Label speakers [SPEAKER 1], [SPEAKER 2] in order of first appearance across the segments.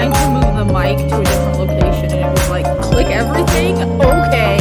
[SPEAKER 1] trying to move the mic to a different location and it was like, click everything? Okay.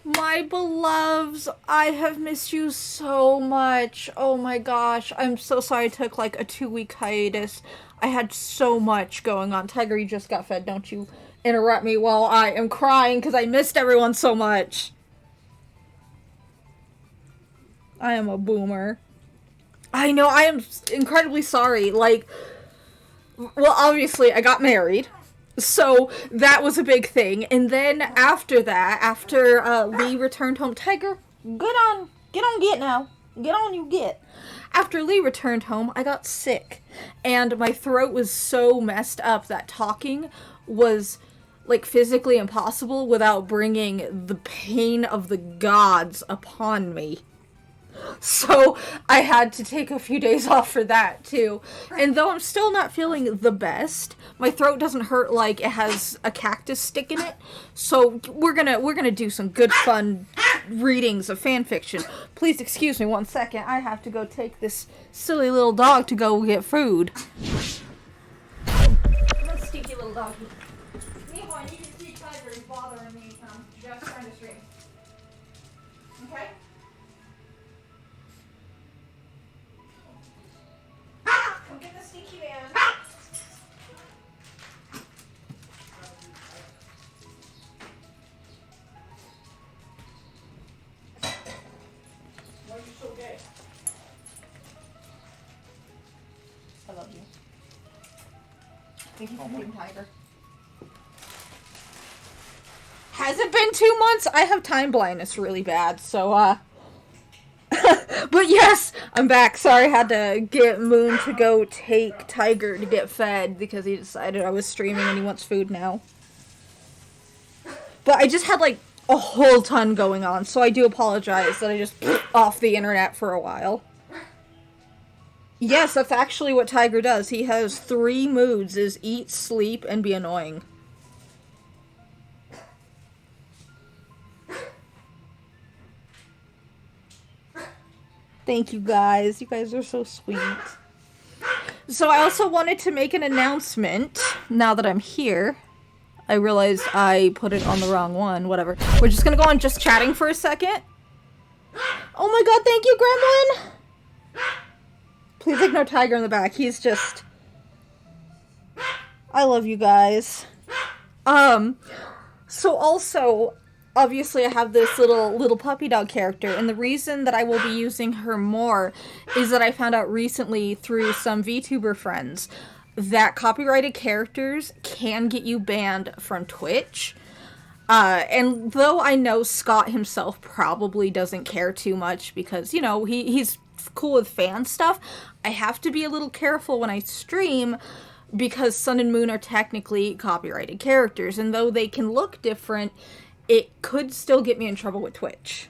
[SPEAKER 1] My beloveds, I have missed you so much. Oh my gosh, I'm so sorry I took like a 2-week hiatus. I had so much going on. Tiger, you just got fed. Don't you interrupt me while I am crying because I missed everyone so much. I am a boomer. I know, I am incredibly sorry. Like, well, obviously, I got married. So that was a big thing. And then after that, after Lee returned home, Tiger, get on, get now. Get on, you get. After Lee returned home, I got sick. And my throat was so messed up that talking was, like, physically impossible without bringing the pain of the gods upon me. So I had to take a few days off for that too. And though I'm still not feeling the best, my throat doesn't hurt like it has a cactus stick in it. So we're gonna do some good fun readings of fan fiction. Please excuse me 1 second. I have to go take this silly little dog to go get food. That stinky little doggy. Meanwhile, you can see Tiger is bothering me. I'm just trying to stream. Okay? Come get the stinky man. Why are you so gay? I love you. Thank you for being Tiger. Has it been 2 months? I have time blindness really bad, so, but yes, I'm back. Sorry, I had to get Moon to go take Tiger to get fed because he decided I was streaming and he wants food now. But I just had, like, a whole ton going on, so I do apologize that I just off the internet for a while. Yes, that's actually what Tiger does. He has 3 moods, is eat, sleep, and be annoying. Thank you guys. You guys are so sweet. So I also wanted to make an announcement now that I'm here. I realized I put it on the wrong one. Whatever. We're just gonna go on just chatting for a second. Oh my god, thank you, Gremlin! Please ignore Tiger in the back. He's just... I love you guys. So also... Obviously, I have this little puppy dog character, and the reason that I will be using her more is that I found out recently through some VTuber friends that copyrighted characters can get you banned from Twitch. And though I know Scott himself probably doesn't care too much because, you know, he's cool with fan stuff, I have to be a little careful when I stream because Sun and Moon are technically copyrighted characters, and though they can look different, it could still get me in trouble with Twitch.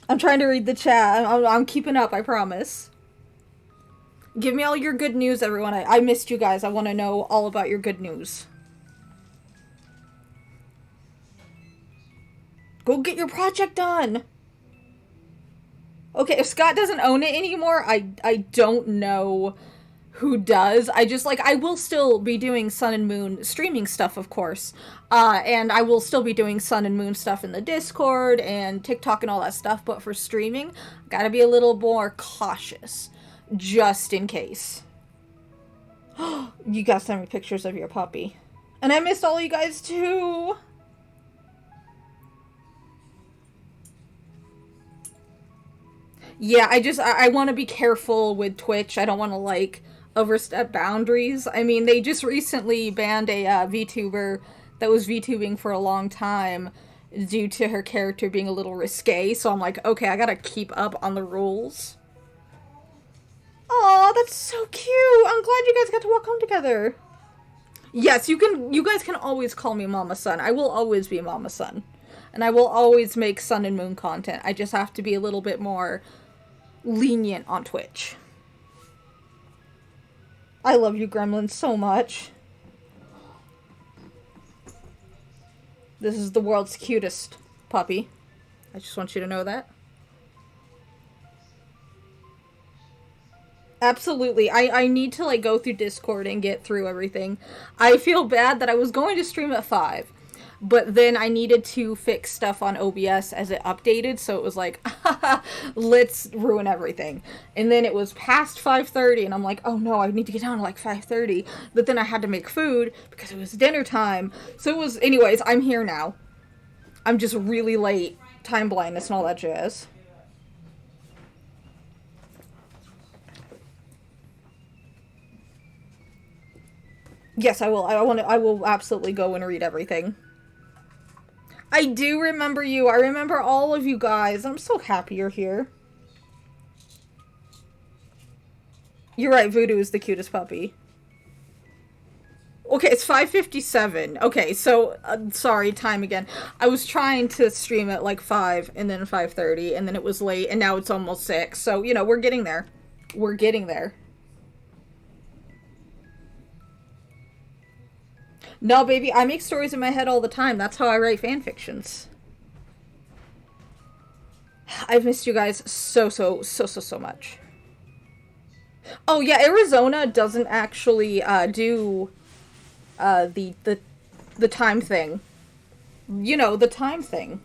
[SPEAKER 1] I'm trying to read the chat. I'm keeping up, I promise. Give me all your good news, everyone. I missed you guys. I want to know all about your good news. Go get your project done! Okay, if Scott doesn't own it anymore, I don't know who does. I will still be doing Sun and Moon streaming stuff, of course. And I will still be doing Sun and Moon stuff in the Discord and TikTok and all that stuff, but for streaming, I gotta be a little more cautious. Just in case. You gotta send me pictures of your puppy. And I missed all you guys too. Yeah, I want to be careful with Twitch. I don't want to, like, overstep boundaries. I mean, they just recently banned a VTuber that was VTubing for a long time due to her character being a little risque. So I'm like, okay, I gotta keep up on the rules. Aw, that's so cute. I'm glad you guys got to walk home together. Yes, you guys can always call me Mama Sun. I will always be Mama Sun. And I will always make Sun and Moon content. I just have to be a little bit more lenient on Twitch. I love you, Gremlin, so much. This is the world's cutest puppy. I just want you to know that. Absolutely. I need to, like, go through Discord and get through everything. I feel bad that I was going to stream at 5. But then I needed to fix stuff on OBS as it updated, so it was like, let's ruin everything. And then it was past 5:30, and I'm like, oh no, I need to get down to like 5:30. But then I had to make food because it was dinner time. So it was, anyways, I'm here now. I'm just really late. Time blindness and all that jazz. Yes, I will. I will absolutely go and read everything. I do remember you. I remember all of you guys. I'm so happy you're here. You're right, Voodoo is the cutest puppy. Okay, it's 5:57. Okay, so, sorry, time again. I was trying to stream at like 5, and then 5:30, and then it was late, and now it's almost 6. So, you know, we're getting there. We're getting there. No, baby, I make stories in my head all the time. That's how I write fan fictions. I've missed you guys so much. Oh, yeah, Arizona doesn't actually do the time thing. You know, the time thing.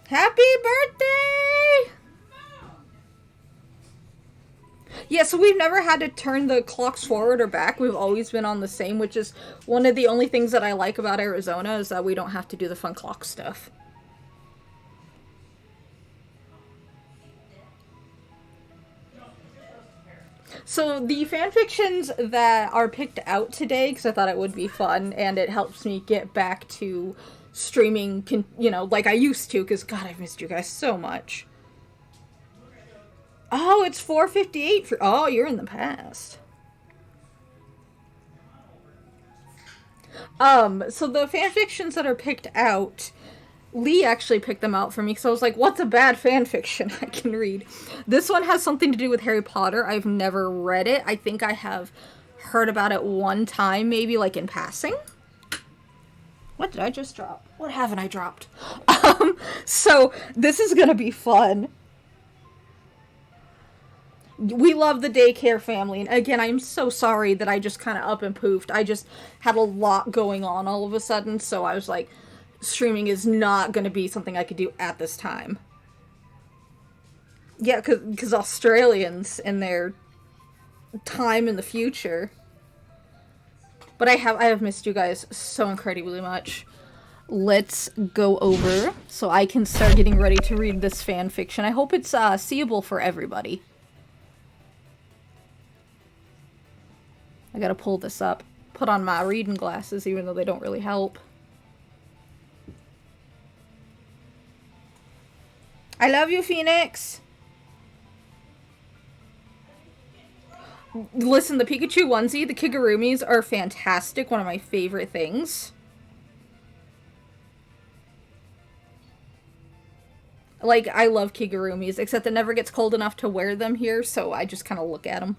[SPEAKER 1] Happy birthday! Yeah, so we've never had to turn the clocks forward or back. We've always been on the same, which is one of the only things that I like about Arizona is that we don't have to do the fun clock stuff. So the fanfictions that are picked out today, because I thought it would be fun, and it helps me get back to streaming, you know, like I used to, because God, I've missed you guys so much. Oh, it's 4:58 for... Oh, you're in the past. So the fanfictions that are picked out, Lee actually picked them out for me, so I was like, what's a bad fanfiction I can read? This one has something to do with Harry Potter. I've never read it. I think I have heard about it one time, maybe, like, in passing. What did I just drop? What haven't I dropped? So this is gonna be fun. We love the daycare family, and again, I'm so sorry that I just kind of up and poofed. I just had a lot going on all of a sudden, so I was like, streaming is not going to be something I could do at this time. Yeah, because Australians and their time in the future. But I have missed you guys so incredibly much. Let's go over so I can start getting ready to read this fan fiction. I hope it's seeable for everybody. I gotta pull this up. Put on my reading glasses, even though they don't really help. I love you, Phoenix! Listen, the Pikachu onesie, the Kigurumis are fantastic. One of my favorite things. Like, I love Kigurumis, except it never gets cold enough to wear them here, so I just kind of look at them.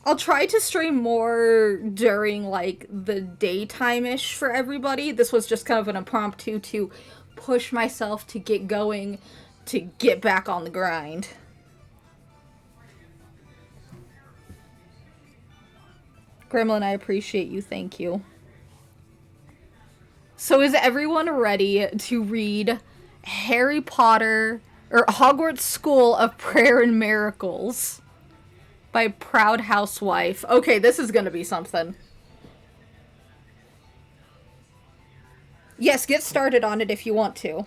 [SPEAKER 1] I'll try to stream more during, like, the daytime-ish for everybody. This was just kind of an impromptu to push myself to get going, to get back on the grind. Gremlin, I appreciate you. Thank you. So is everyone ready to read Harry Potter Or Hogwarts School of Prayer and Miracles by Proud Housewife. Okay, this is gonna be something. Yes, get started on it if you want to.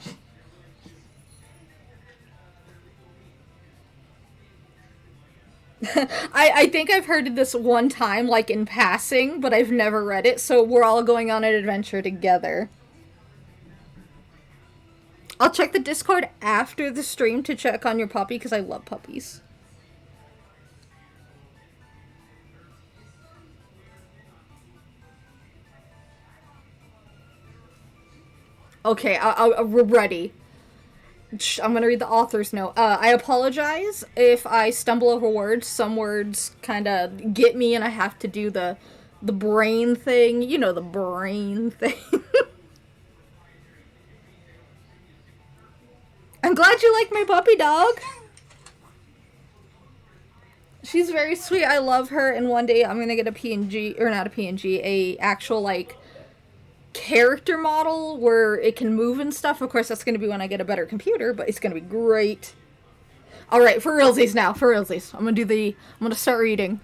[SPEAKER 1] I think I've heard of this one time, like in passing, but I've never read it, so we're all going on an adventure together. I'll check the Discord after the stream to check on your puppy, because I love puppies. Okay, we're ready. I'm gonna read the author's note. I apologize if I stumble over words. Some words kind of get me, and I have to do the brain thing. You know, the brain thing. I'm glad you like my puppy dog. She's very sweet. I love her. And one day I'm gonna get a PNG, or not a PNG, a actual like character model where it can move and stuff. Of course, that's going to be when I get a better computer, but it's going to be great. Alright, for realsies now, for realsies. I'm going to start reading.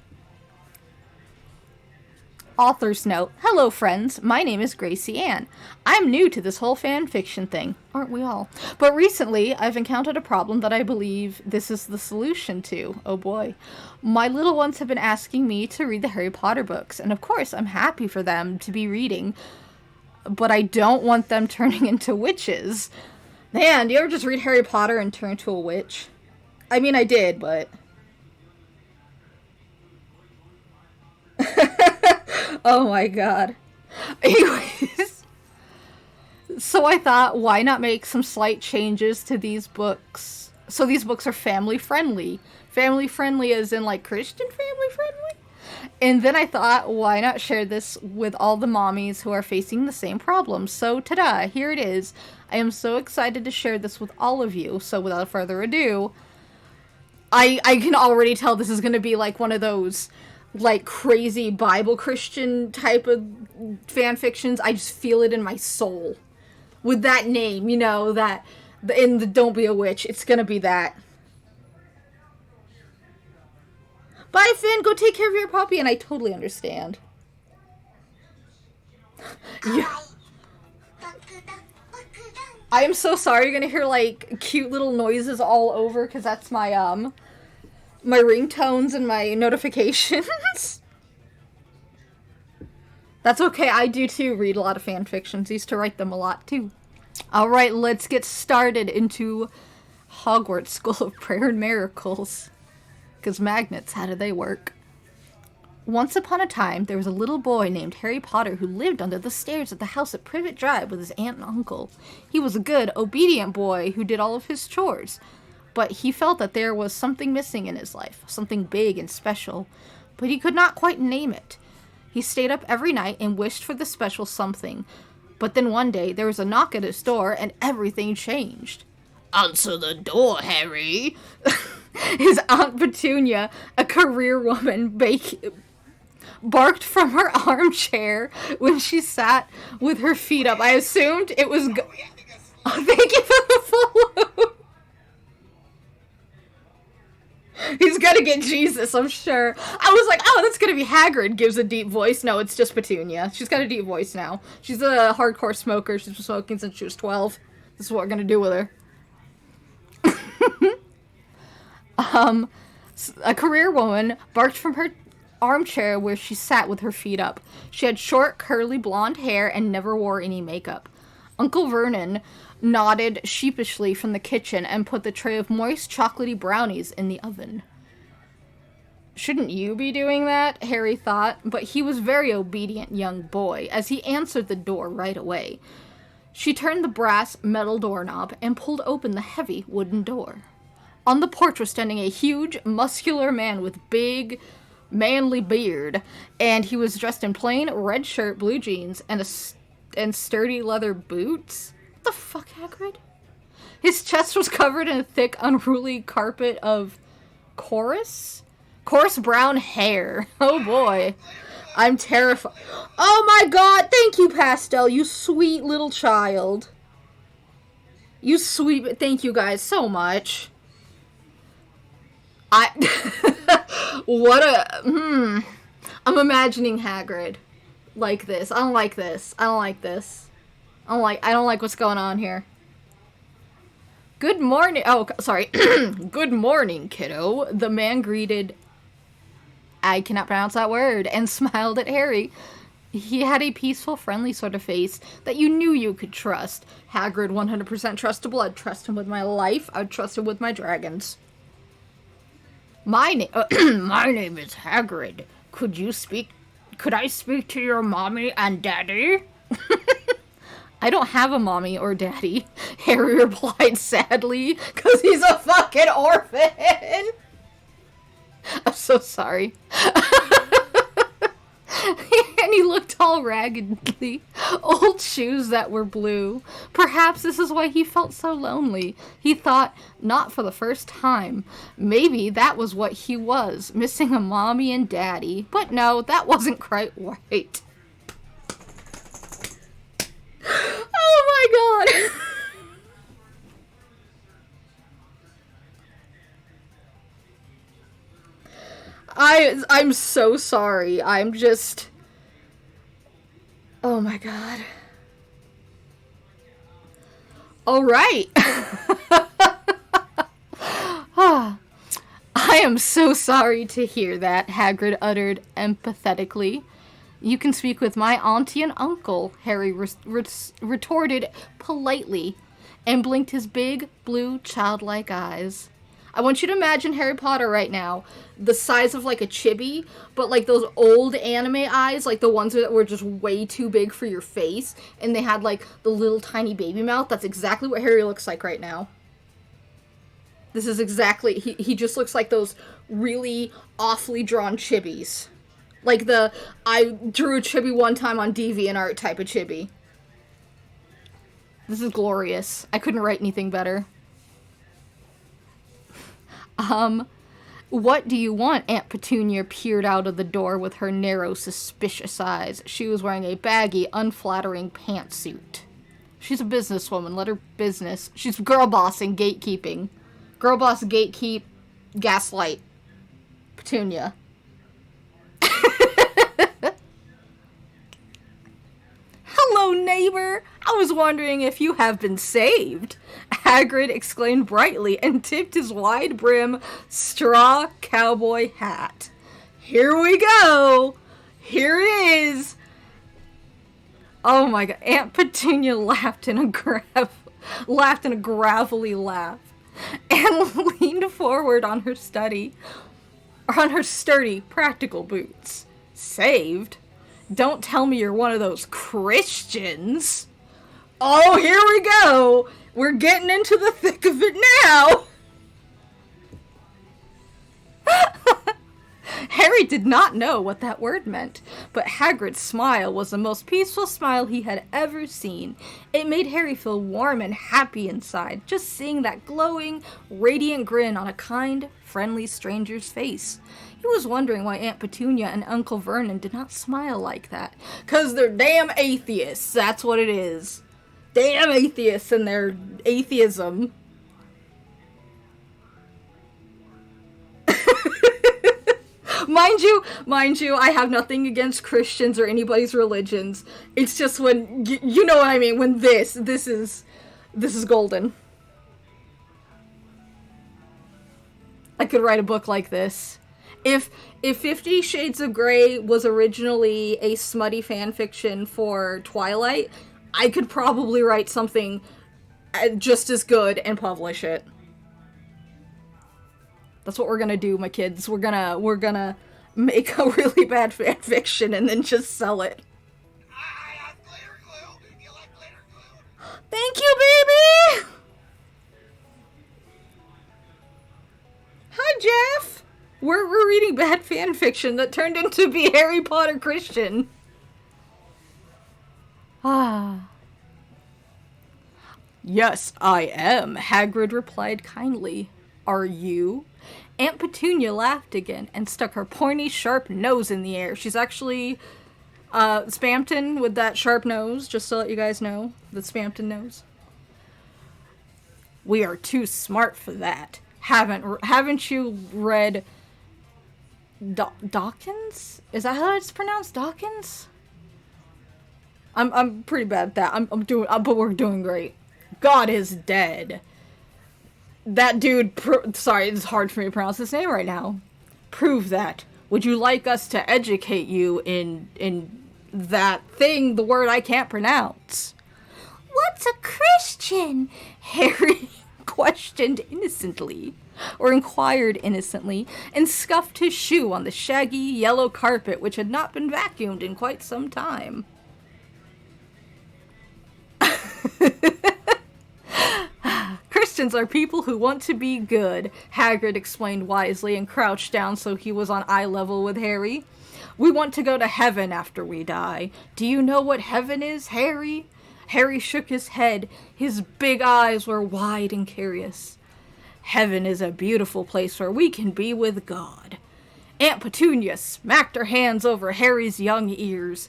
[SPEAKER 1] Author's note. Hello, friends. My name is Gracie Ann. I'm new to this whole fan fiction thing. Aren't we all? But recently, I've encountered a problem that I believe this is the solution to. Oh boy. My little ones have been asking me to read the Harry Potter books, and of course, I'm happy for them to be reading, but I don't want them turning into witches. Man, do you ever just read Harry Potter and turn into a witch? I mean, I did, but... Oh my god. Anyways. So I thought, why not make some slight changes to these books? So these books are family friendly. Family friendly as in, like, Christian family friendly? And then I thought, why not share this with all the mommies who are facing the same problem? So, ta-da, here it is. I am so excited to share this with all of you. So, without further ado, I can already tell this is going to be like one of those, like, crazy Bible Christian type of fan fictions. I just feel it in my soul. With that name, you know, that, in the Don't Be a Witch, it's going to be that. Bye, Finn, go take care of your puppy, and I totally understand. Yeah. I am so sorry you're gonna hear, like, cute little noises all over, because that's my, my ringtones and my notifications. That's okay, I do too read a lot of fan fictions. Used to write them a lot, too. Alright, let's get started into Hogwarts School of Prayer and Miracles. Because magnets, how do they work? Once upon a time, there was a little boy named Harry Potter who lived under the stairs at the house at Privet Drive with his aunt and uncle. He was a good, obedient boy who did all of his chores, but he felt that there was something missing in his life, something big and special, but he could not quite name it. He stayed up every night and wished for the special something, but then one day there was a knock at his door and everything changed. "Answer the door, Harry!" His Aunt Petunia, a career woman, barked from her armchair when she sat with her feet up. I assumed it was... Oh, thank you for the follow! He's gonna get Jesus, I'm sure. I was like, oh, that's gonna be Hagrid, gives a deep voice. No, it's just Petunia. She's got a deep voice now. She's a hardcore smoker. She's been smoking since she was 12. This is what we're gonna do with her. A career woman barked from her armchair where she sat with her feet up. She had short, curly blonde hair and never wore any makeup. Uncle Vernon nodded sheepishly from the kitchen and put the tray of moist, chocolatey brownies in the oven. Shouldn't you be doing that? Harry thought, but he was a very obedient young boy, as he answered the door right away. She turned the brass metal doorknob and pulled open the heavy wooden door. On the porch was standing a huge, muscular man with big, manly beard, and he was dressed in plain red shirt, blue jeans, and sturdy leather boots. What the fuck, Hagrid? His chest was covered in a thick, unruly carpet of coarse brown hair. Oh boy. I'm terrified. Oh my god, thank you, Pastel, you sweet little child. You sweet... Thank you guys so much. I... What a... I'm imagining Hagrid like this. I don't like this. I don't like this. I don't like what's going on here. Good morning. Oh, sorry. Good morning, kiddo. The man greeted... I cannot pronounce that word, and smiled at Harry. He had a peaceful, friendly sort of face that you knew you could trust. Hagrid, 100% trustable. I'd trust him with my life. I'd trust him with my dragons. My name is Hagrid. Could I speak to your mommy and daddy? I don't have a mommy or daddy, Harry replied sadly, because he's a fucking orphan. I'm so sorry. And he looked all raggedly. Old shoes that were blue. Perhaps this is why he felt so lonely. He thought, not for the first time. Maybe that was what he was, missing a mommy and daddy. But no, that wasn't quite right. Oh my god. I'm so sorry. I'm just... Oh my god. Alright. I am so sorry to hear that, Hagrid uttered empathetically. You can speak with my auntie and uncle, Harry retorted politely, and blinked his big, blue, childlike eyes. I want you to imagine Harry Potter right now, the size of like a chibi, but like those old anime eyes, like the ones that were just way too big for your face, and they had like the little tiny baby mouth. That's exactly what Harry looks like right now. This is exactly, he just looks like those really awfully drawn chibis. Like the, I drew a chibi one time on DeviantArt type of chibi. This is glorious. I couldn't write anything better. What do you want? Aunt Petunia peered out of the door with her narrow, suspicious eyes. She was wearing a baggy, unflattering pantsuit. She's a businesswoman. Let her business. She's girl boss and gatekeeping. Girl boss, gatekeep, gaslight. Petunia. Hello, neighbor. I was wondering if you have been saved. Hagrid exclaimed brightly and tipped his wide-brim straw cowboy hat. Here we go. Here it is. Oh my god. Aunt Petunia laughed in a gravelly laugh and leaned forward on her sturdy, practical boots. Saved? Don't tell me you're one of those Christians. Oh, here we go. We're getting into the thick of it now. Harry did not know what that word meant, but Hagrid's smile was the most peaceful smile he had ever seen. It made Harry feel warm and happy inside, just seeing that glowing, radiant grin on a kind, friendly stranger's face. He was wondering why Aunt Petunia and Uncle Vernon did not smile like that. 'Cause they're damn atheists, that's what it is. Damn atheists and their atheism. Mind you, I have nothing against Christians or anybody's religions. It's just when, you know what I mean, when this is golden. I could write a book like this. If 50 Shades of Grey was originally a smutty fanfiction for Twilight, I could probably write something just as good and publish it. That's what we're gonna do, my kids. We're gonna make a really bad fanfiction and then just sell it. I have glitter glue. You like glitter glue? Thank you, baby! Hi, Jeff! We're reading bad fanfiction that turned into be Harry Potter Christian. Ah. Yes, I am, Hagrid replied kindly. Are you? Aunt Petunia laughed again and stuck her pointy, sharp nose in the air. She's actually Spamton, with that sharp nose, just to let you guys know. The Spamton nose. We are too smart for that. Haven't you read Dawkins? Is that how it's pronounced? Dawkins? I'm pretty bad at that. But we're doing great. God is dead. That dude, sorry, it's hard for me to pronounce his name right now. Prove that. Would you like us to educate you in that thing, the word I can't pronounce? What's a Christian? Harry questioned innocently, or inquired innocently, and scuffed his shoe on the shaggy yellow carpet which had not been vacuumed in quite some time. Christians are people who want to be good, Hagrid explained wisely and crouched down so he was on eye level with Harry. We want to go to heaven after we die. Do you know what heaven is, Harry? Harry shook his head. His big eyes were wide and curious. Heaven is a beautiful place where we can be with God. Aunt Petunia smacked her hands over Harry's young ears,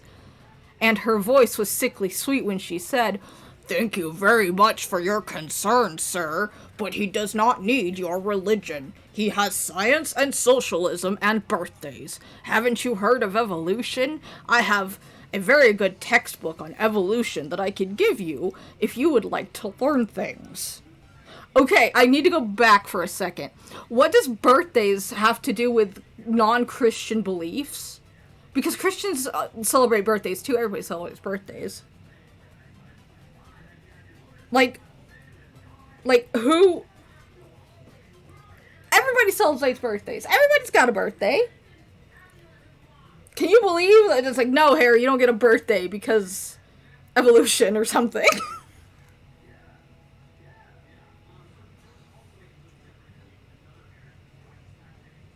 [SPEAKER 1] and her voice was sickly sweet when she said, "Thank you very much for your concern, sir, but he does not need your religion. He has science and socialism and birthdays. Haven't you heard of evolution? I have a very good textbook on evolution that I could give you if you would like to learn things." Okay, I need to go back for a second. What does birthdays have to do with non-Christian beliefs? Because Christians celebrate birthdays too. Everybody celebrates birthdays. Like who? Everybody celebrates birthdays. Everybody's got a birthday. Can you believe that it's like, no, Harry, you don't get a birthday because evolution or something?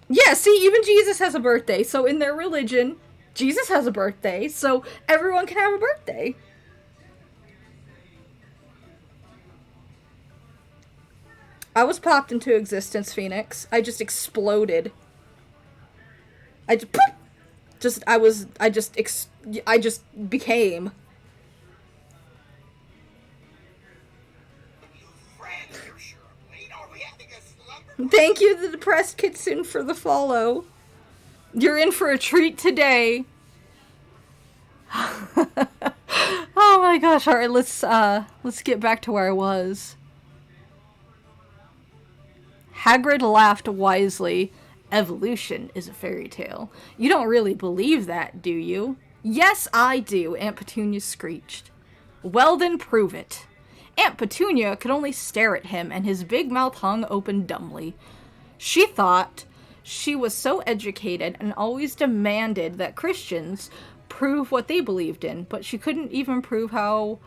[SPEAKER 1] Yeah, see, even Jesus has a birthday. So in their religion, Jesus has a birthday. So everyone can have a birthday. I was popped into existence, Phoenix. I just exploded. I just became. Thank you, the depressed Kitsune, for the follow. You're in for a treat today. Oh my gosh! All right, let's get back to where I was. Hagrid laughed wisely. Evolution is a fairy tale. You don't really believe that, do you? Yes, I do, Aunt Petunia screeched. Well then, prove it. Aunt Petunia could only stare at him, and his big mouth hung open dumbly. She thought she was so educated and always demanded that Christians prove what they believed in, but she couldn't even prove her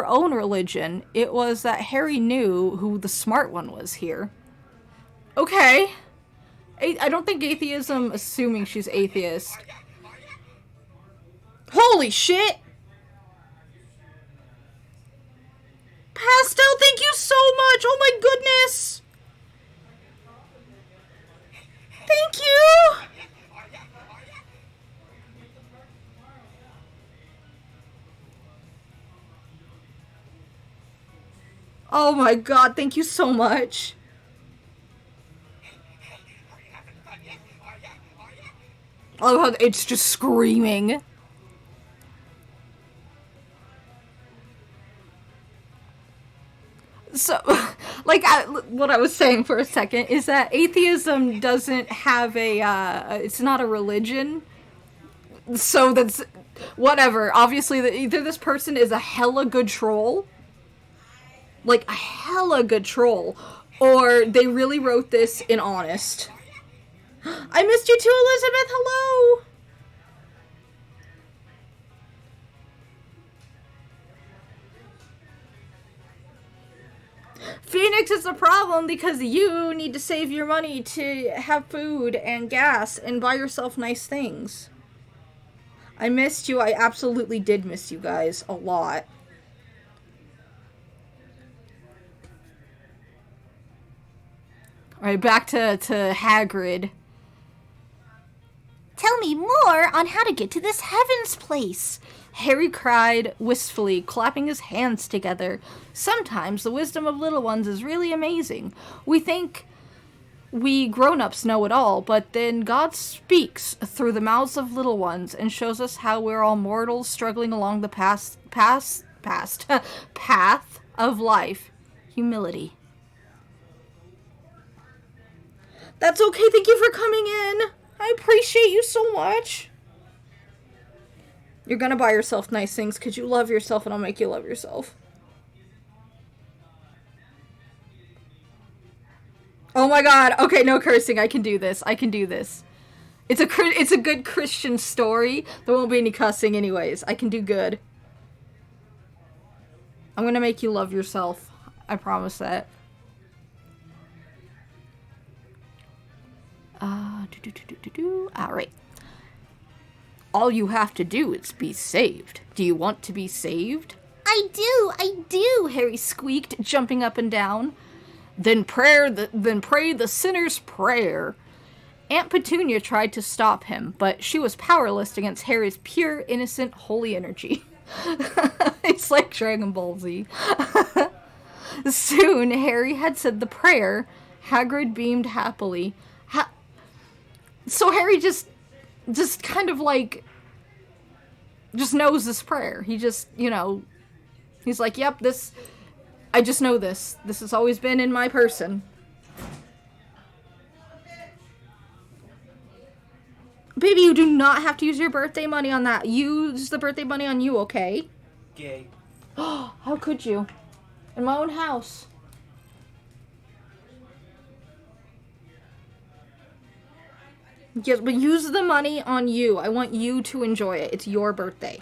[SPEAKER 1] own religion. It was that Harry knew who the smart one was here. Okay. I don't think atheism, assuming she's atheist. Holy shit! Pastel, thank you so much! Oh my goodness! Thank you! Oh my god, thank you so much. I love how it's just screaming. So, like, what I was saying for a second is that atheism doesn't have it's not a religion. So that's, whatever. Obviously, either this person is a hella good troll, like a hella good troll, or they really wrote this in honest. I missed you too, Elizabeth. Hello. Phoenix is a problem because you need to save your money to have food and gas and buy yourself nice things. I missed you. I absolutely did miss you guys a lot. Alright, back to Hagrid. Tell me more more on how to get to this heaven's place," Harry cried wistfully, clapping his hands together. "Sometimes the wisdom of little ones is really amazing. We think we grown-ups know it all, but then God speaks through the mouths of little ones and shows us how we're all mortals struggling along the path of life. Humility." That's okay, thank you for coming in. I appreciate you so much. You're gonna buy yourself nice things because you love yourself, and I'll make you love yourself. Oh my god. Okay, no cursing. I can do this. I can do this. It's a good Christian story. There won't be any cussing anyways. I can do good. I'm gonna make you love yourself. I promise that. Alright. All you have to do is be saved. Do you want to be saved? I do, Harry squeaked, jumping up and down. Then pray the sinner's prayer. Aunt Petunia tried to stop him, but she was powerless against Harry's pure, innocent, holy energy. It's like Dragon Ball Z. Soon, Harry had said the prayer. Hagrid beamed happily. So Harry just kind of like, just knows this prayer. He just, he's like, yep, I just know this. This has always been in my person. Baby, you do not have to use your birthday money on that. Use the birthday money on you, okay?
[SPEAKER 2] Gay.
[SPEAKER 1] How could you? In my own house. Yes, but use the money on you. I want you to enjoy it. It's your birthday.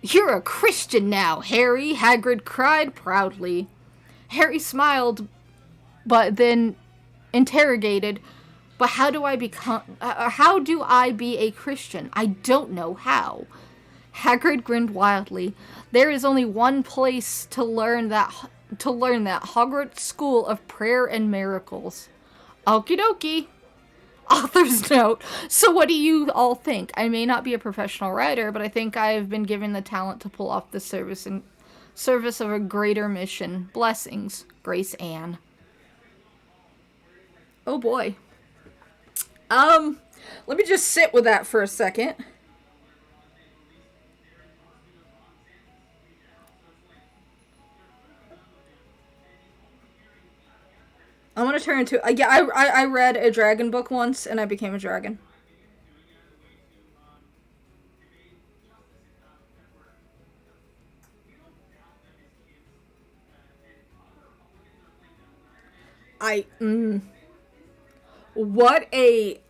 [SPEAKER 1] You're a Christian now, Harry, Hagrid cried proudly. Harry smiled, but then interrogated, but how do I be a Christian? I don't know how. Hagrid grinned wildly. There is only one place to learn that Hogwarts School of Prayer and Miracles. Okie dokie. Author's note. So what do you all think? I may not be a professional writer, but I think I have been given the talent to pull off the service of a greater mission. Blessings, Grace Ann. Oh boy. Let me just sit with that for a second. I want to turn into... I read a dragon book once, and I became a dragon. What a...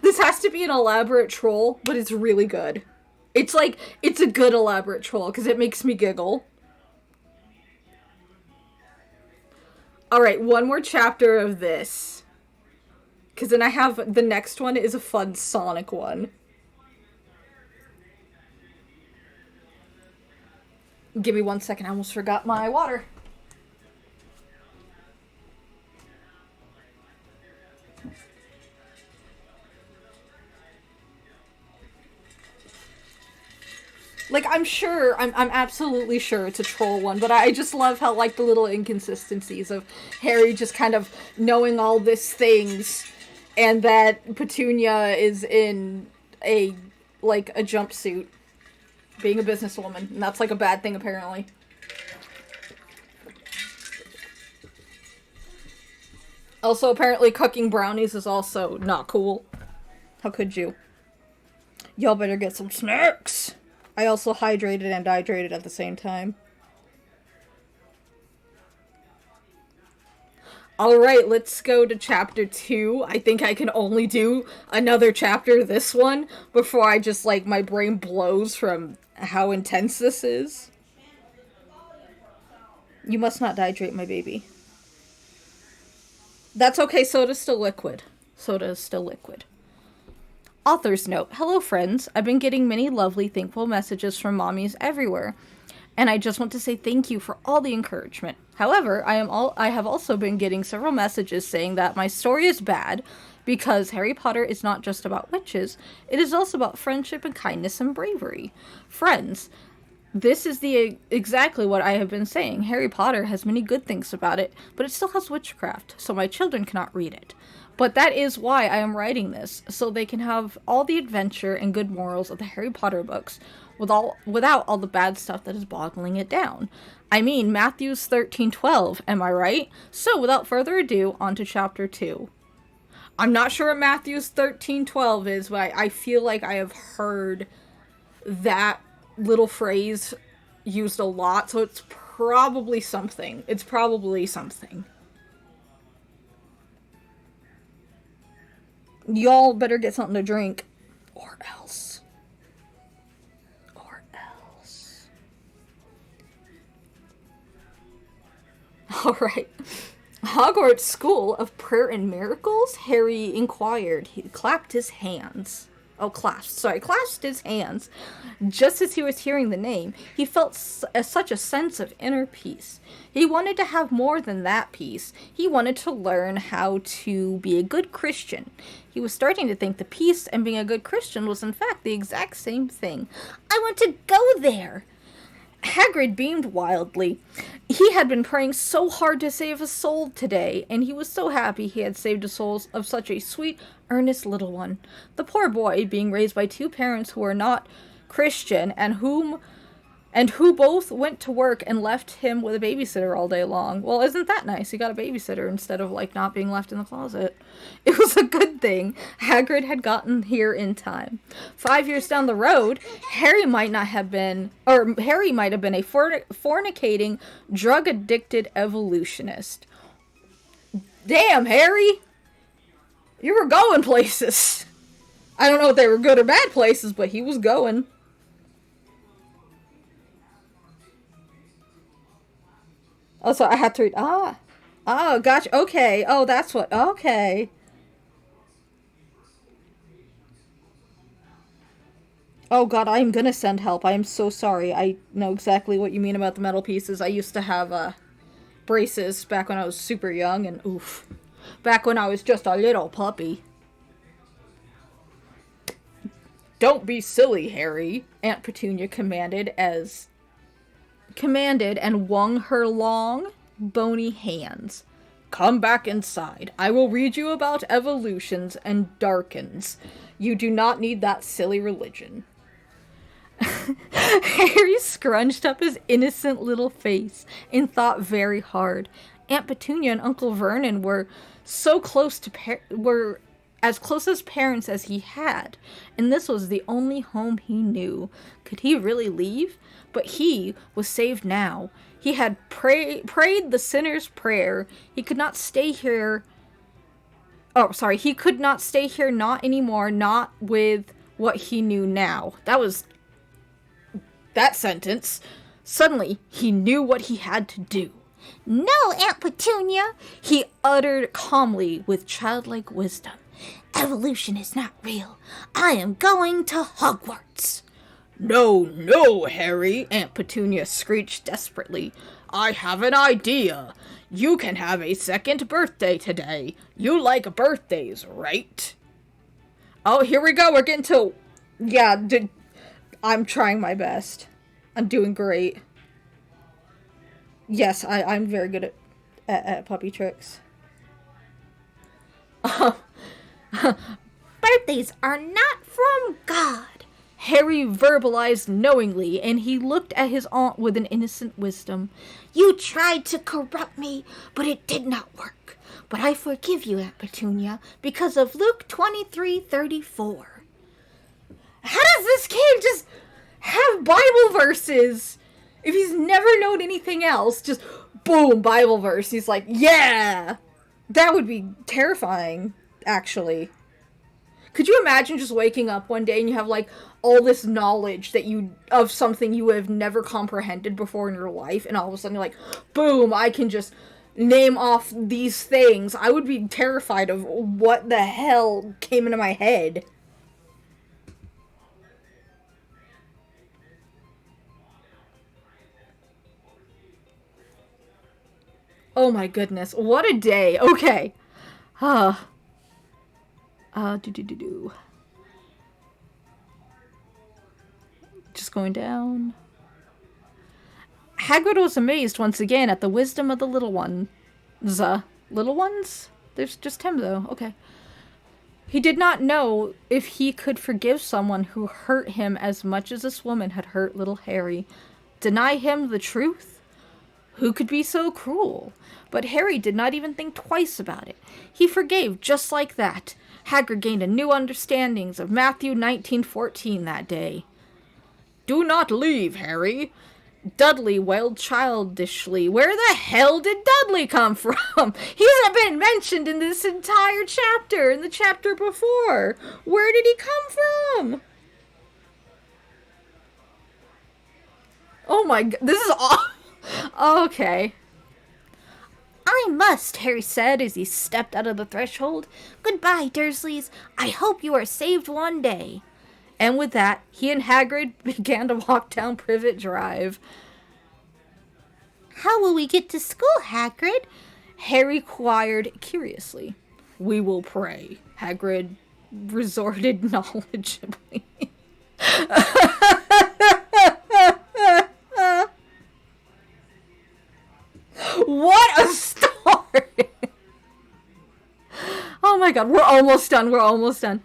[SPEAKER 1] This has to be an elaborate troll, but it's really good. It's like, it's a good elaborate troll, because it makes me giggle. Alright, one more chapter of this. Because then I have... The next one is a fun Sonic one. Give me 1 second, I almost forgot my water. Like, I'm absolutely sure it's a troll one, but I just love how, like, the little inconsistencies of Harry just kind of knowing all these things, and that Petunia is in a jumpsuit, being a businesswoman, and that's, like, a bad thing, apparently. Also, apparently, cooking brownies is also not cool. How could you? Y'all better get some snacks! I also hydrated and dehydrated at the same time. Alright, let's go to chapter 2. I think I can only do another chapter, this one, before I just, like, my brain blows from how intense this is. You must not dehydrate, my baby. That's okay, soda's still liquid. Soda is still liquid. Author's note. Hello, friends. I've been getting many lovely, thankful messages from mommies everywhere. and I just want to say thank you for all the encouragement. However, I have also been getting several messages saying that my story is bad because Harry Potter is not just about witches, it is also about friendship and kindness and bravery. Friends, this is the exactly what I have been saying. Harry Potter has many good things about it, but it still has witchcraft, so my children cannot read it. But that is why I am writing this, so they can have all the adventure and good morals of the Harry Potter books without all the bad stuff that is boggling it down. I mean, Matthew's 13:12, am I right? So, without further ado, on to chapter 2. I'm not sure what Matthew's 13:12 is, but I feel like I have heard that little phrase used a lot, so it's probably something. It's probably something. Y'all better get something to drink. Or else. Or else. Alright. Hogwarts School of Prayer and Miracles? Harry inquired. He clapped his hands. Clasped his hands. Just as he was hearing the name, he felt such a sense of inner peace. He wanted to have more than that peace. He wanted to learn how to be a good Christian. He was starting to think the peace and being a good Christian was in fact the exact same thing. I want to go there! Hagrid beamed wildly. He had been praying so hard to save a soul today, and he was so happy he had saved the souls of such a sweet, earnest little one. The poor boy, being raised by two parents who were not Christian, and who both went to work and left him with a babysitter all day long. Well, isn't that nice? He got a babysitter instead of, not being left in the closet. It was a good thing Hagrid had gotten here in time. 5 years down the road, Harry might have been a fornicating, drug-addicted evolutionist. Damn, Harry! You were going places. I don't know if they were good or bad places, but he was going. Oh, so I had to read. Oh, gotcha. Okay. Oh, that's what. Okay. Oh, God, I'm gonna send help. I am so sorry. I know exactly what you mean about the metal pieces. I used to have, braces back when I was super young, and oof. Back when I was just a little puppy. Don't be silly, Harry, Aunt Petunia commanded and wrung her long, bony hands. Come back inside. I will read you about evolutions and darkens. You do not need that silly religion. Harry scrunched up his innocent little face and thought very hard. Aunt Petunia and Uncle Vernon were so close were as close as parents as he had, and this was the only home he knew. Could he really leave? But he was saved now. He had prayed the sinner's prayer. He could not stay here. He could not stay here, not anymore, not with what he knew now. That was that sentence. Suddenly, he knew what he had to do. No, Aunt Petunia, he uttered calmly with childlike wisdom. Evolution is not real. I am going to Hogwarts. No, no, Harry, Aunt Petunia screeched desperately. I have an idea. You can have a second birthday today. You like birthdays, right? Oh, here we go. We're getting to... Yeah, I'm trying my best. I'm doing great. Yes, I'm very good at puppy tricks. Birthdays are not from God. Harry verbalized knowingly, and he looked at his aunt with an innocent wisdom. You tried to corrupt me, but it did not work. But I forgive you, Aunt Petunia, because of Luke 23:34. How does this kid just have Bible verses? If he's never known anything else, just boom, Bible verse. He's like, yeah! That would be terrifying, actually. Could you imagine just waking up one day and you have, all this knowledge of something you have never comprehended before in your life, and all of a sudden you're like, boom, I can just name off these things. I would be terrified of what the hell came into my head. Oh my goodness. What a day. Okay. Uh, do. Just going down. Hagrid was amazed once again at the wisdom of the little ones. Little ones? There's just him, though. Okay. He did not know if he could forgive someone who hurt him as much as this woman had hurt little Harry. Deny him the truth? Who could be so cruel? But Harry did not even think twice about it. He forgave just like that. Hagrid gained a new understanding of Matthew 19:14 that day. Do not leave, Harry. Dudley wailed childishly. Where the hell did Dudley come from? He hasn't been mentioned in this entire chapter, in the chapter before. Where did he come from? Oh my god, this is awful. Okay. I must, Harry said as he stepped out of the threshold. Goodbye, Dursleys. I hope you are saved one day. And with that, he and Hagrid began to walk down Privet Drive. How will we get to school, Hagrid? Harry inquired curiously. We will pray, Hagrid resorted knowledgeably. What a story! Oh my god, we're almost done.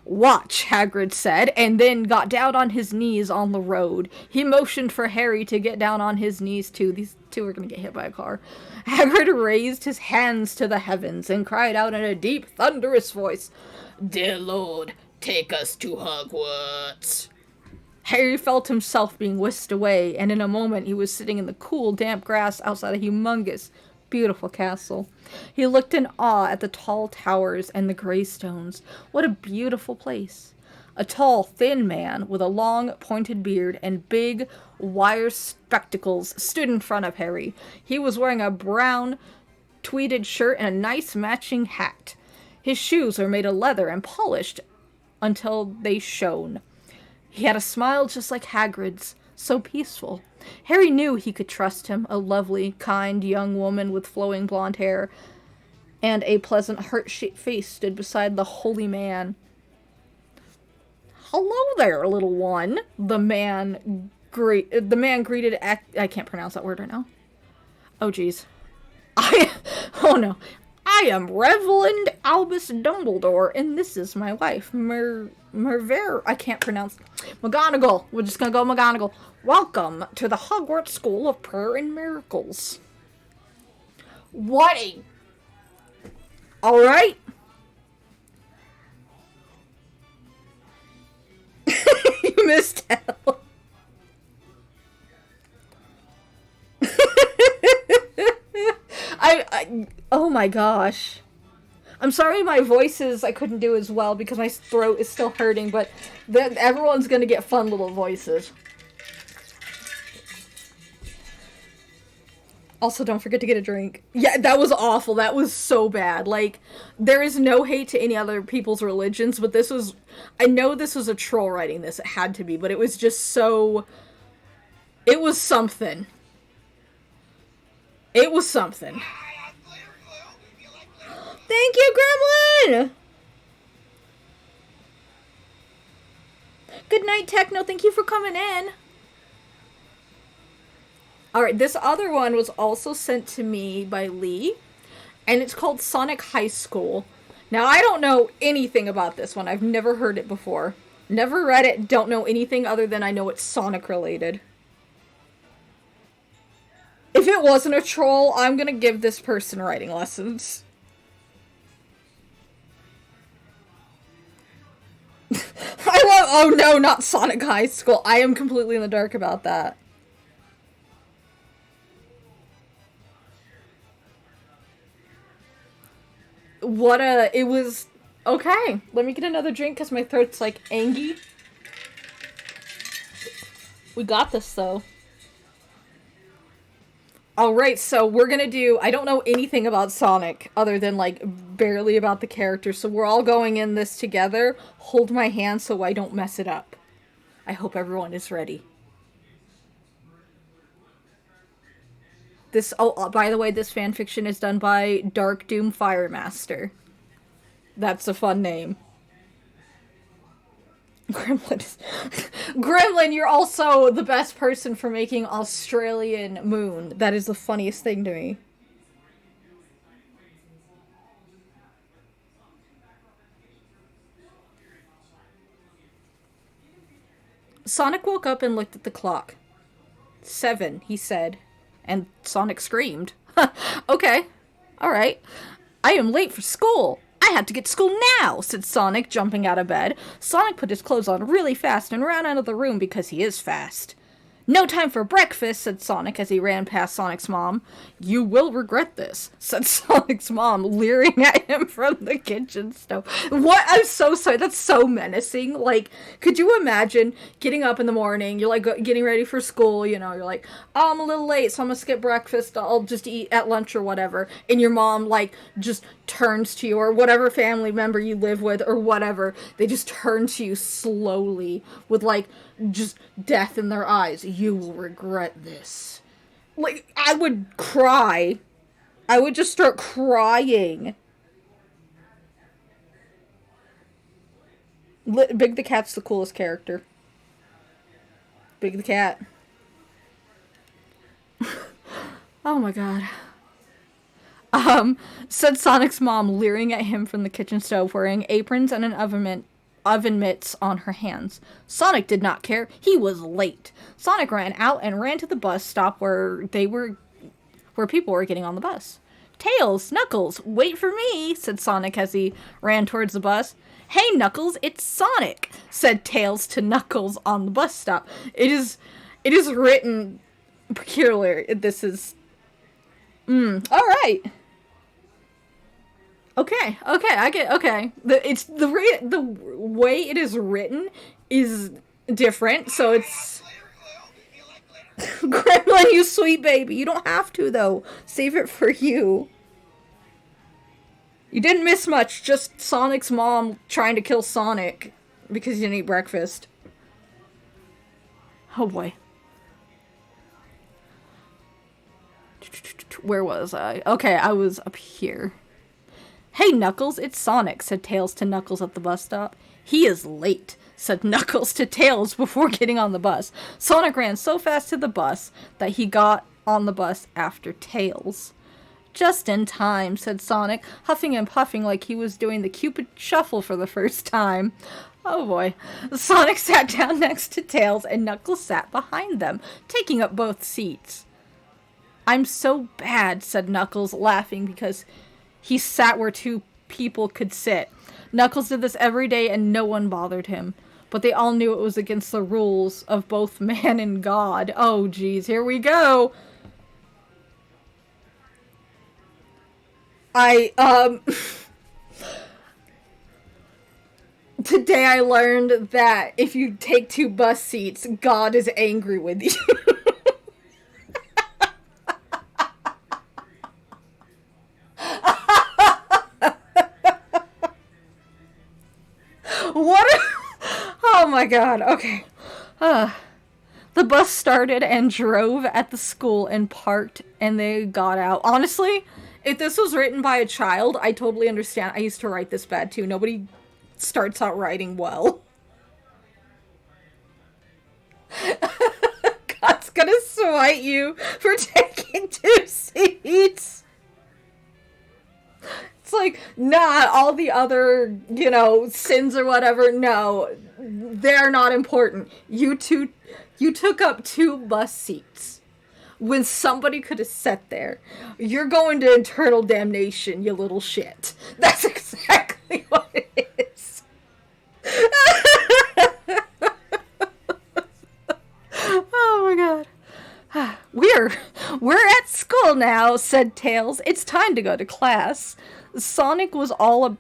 [SPEAKER 1] Watch, Hagrid said, and then got down on his knees on the road. He motioned for Harry to get down on his knees too. These two are going to get hit by a car. Hagrid raised his hands to the heavens and cried out in a deep, thunderous voice, Dear Lord, take us to Hogwarts. Harry felt himself being whisked away, and in a moment he was sitting in the cool, damp grass outside a humongous, beautiful castle. He looked in awe at the tall towers and the gray stones. What a beautiful place. A tall, thin man with a long, pointed beard and big, wire spectacles stood in front of Harry. He was wearing a brown, tweeded shirt and a nice matching hat. His shoes were made of leather and polished until they shone. He had a smile just like Hagrid's, so peaceful. Harry knew he could trust him, a lovely, kind young woman with flowing blonde hair and a pleasant heart-shaped face stood beside the holy man. Hello there, little one, the man greeted. I can't pronounce that word right now. Oh, jeez. Oh no. I am Reverend Albus Dumbledore, and this is my wife, I can't pronounce. McGonagall. We're just gonna go McGonagall. Welcome to the Hogwarts School of Prayer and Miracles. What a... Alright. You missed hell. Oh my gosh. I'm sorry my voices I couldn't do as well because my throat is still hurting, but everyone's gonna get fun little voices. Also, don't forget to get a drink. Yeah, that was awful. That was so bad. Like, there is no hate to any other people's religions, but this was... I know this was a troll writing this. It had to be, but it was just so... It was something. It was something. Thank you, Gremlin! Good night, Techno. Thank you for coming in. Alright, this other one was also sent to me by Lee, and it's called Sonic High School. Now, I don't know anything about this one. I've never heard it before. Never read it, don't know anything other than I know it's Sonic related. If it wasn't a troll, I'm gonna give this person writing lessons. Oh no, not Sonic High School. I am completely in the dark about that. It was, okay. Let me get another drink because my throat's like angy. We got this though. Alright, so we're gonna do... I don't know anything about Sonic, other than, like, barely about the character, so we're all going in this together. Hold my hand so I don't mess it up. I hope everyone is ready. this, oh, by the way, this fanfiction is done by Dark Doom Firemaster. That's a fun name. Gremlin, you're also the best person for making Australian Moon. That is the funniest thing to me. Sonic woke up and looked at the clock. 7, he said. And Sonic screamed. Okay. Alright. I am late for school. I have to get to school now, said Sonic, jumping out of bed. Sonic put his clothes on really fast and ran out of the room because he is fast. No time for breakfast, said Sonic as he ran past Sonic's mom. You will regret this, said Sonic's mom, leering at him from the kitchen stove. What? I'm so sorry. That's so menacing. Like, could you imagine getting up in the morning, you're like getting ready for school, you know, you're like, oh, I'm a little late, so I'm gonna skip breakfast, I'll just eat at lunch or whatever, and your mom, like, just turns to you, or whatever family member you live with, or whatever, they just turn to you slowly with, like, just death in their eyes. You will regret this. Like, I would cry. I would just start crying. Big the Cat's the coolest character. Big the Cat. Oh my god. Said Sonic's mom, leering at him from the kitchen stove, wearing aprons and an oven mitts on her hands. Sonic did not care. He was late. Sonic ran out and ran to the bus stop where people were getting on the bus. Tails, Knuckles, wait for me, said Sonic as he ran towards the bus. Hey, Knuckles, it's Sonic, said Tails to Knuckles on the bus stop. It is written peculiar. This is... alright. Okay, I get, okay. The way it is written is different, so it's... Gremlin, you sweet baby. You don't have to, though. Save it for you. You didn't miss much, just Sonic's mom trying to kill Sonic because he didn't eat breakfast. Oh boy. Where was I? Okay, I was up here. Hey, Knuckles, it's Sonic, said Tails to Knuckles at the bus stop. He is late, said Knuckles to Tails before getting on the bus. Sonic ran so fast to the bus that he got on the bus after Tails. Just in time, said Sonic, huffing and puffing like he was doing the Cupid Shuffle for the first time. Oh boy. Sonic sat down next to Tails and Knuckles sat behind them, taking up both seats. I'm so bad, said Knuckles, laughing because he sat where two people could sit. Knuckles did this every day and no one bothered him. But they all knew it was against the rules of both man and God. Oh, geez, here we go. Today I learned that if you take 2 bus seats, God is angry with you. What? Oh my god, okay. The bus started and drove at the school and parked and they got out. Honestly, if this was written by a child, I totally understand. I used to write this bad too. Nobody starts out writing well. God's gonna smite you for taking 2 seats. It's like, nah, all the other, sins or whatever, no, they're not important. You took up 2 bus seats when somebody could have sat there. You're going to eternal damnation, you little shit. That's exactly what it is. Oh my god. We're at school now, said Tails. It's time to go to class. Sonic was also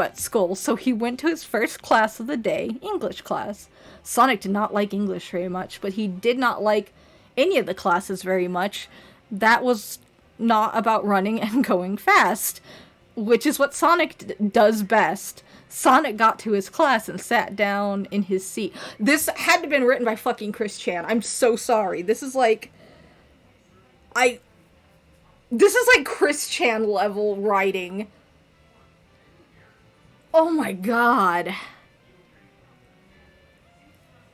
[SPEAKER 1] at school, so he went to his first class of the day, English class. Sonic did not like English very much, but he did not like any of the classes very much. That was not about running and going fast, which is what Sonic does best. Sonic got to his class and sat down in his seat. This had to have been written by fucking Chris Chan. I'm so sorry. This is like... This is like Chris Chan level writing. Oh my god.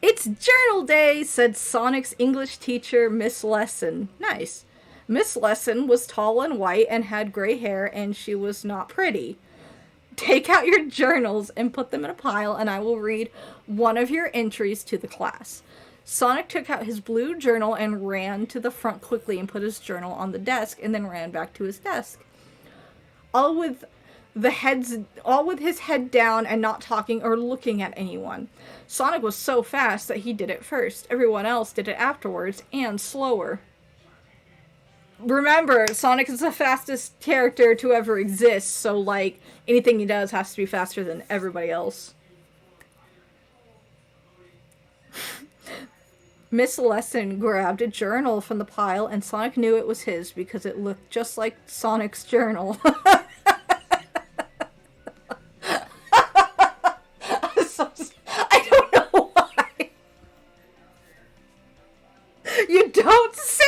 [SPEAKER 1] It's journal day, said Sonic's English teacher, Miss Lesson. Nice. Miss Lesson was tall and white and had gray hair, and she was not pretty. Take out your journals and put them in a pile, and I will read one of your entries to the class. Sonic took out his blue journal and ran to the front quickly and put his journal on the desk, and then ran back to his desk. All with his head down and not talking or looking at anyone. Sonic was so fast that he did it first. Everyone else did it afterwards, and slower. Remember, Sonic is the fastest character to ever exist, so, like, anything he does has to be faster than everybody else. Miss Lesson grabbed a journal from the pile, and Sonic knew it was his because it looked just like Sonic's journal. I don't know why. You don't say!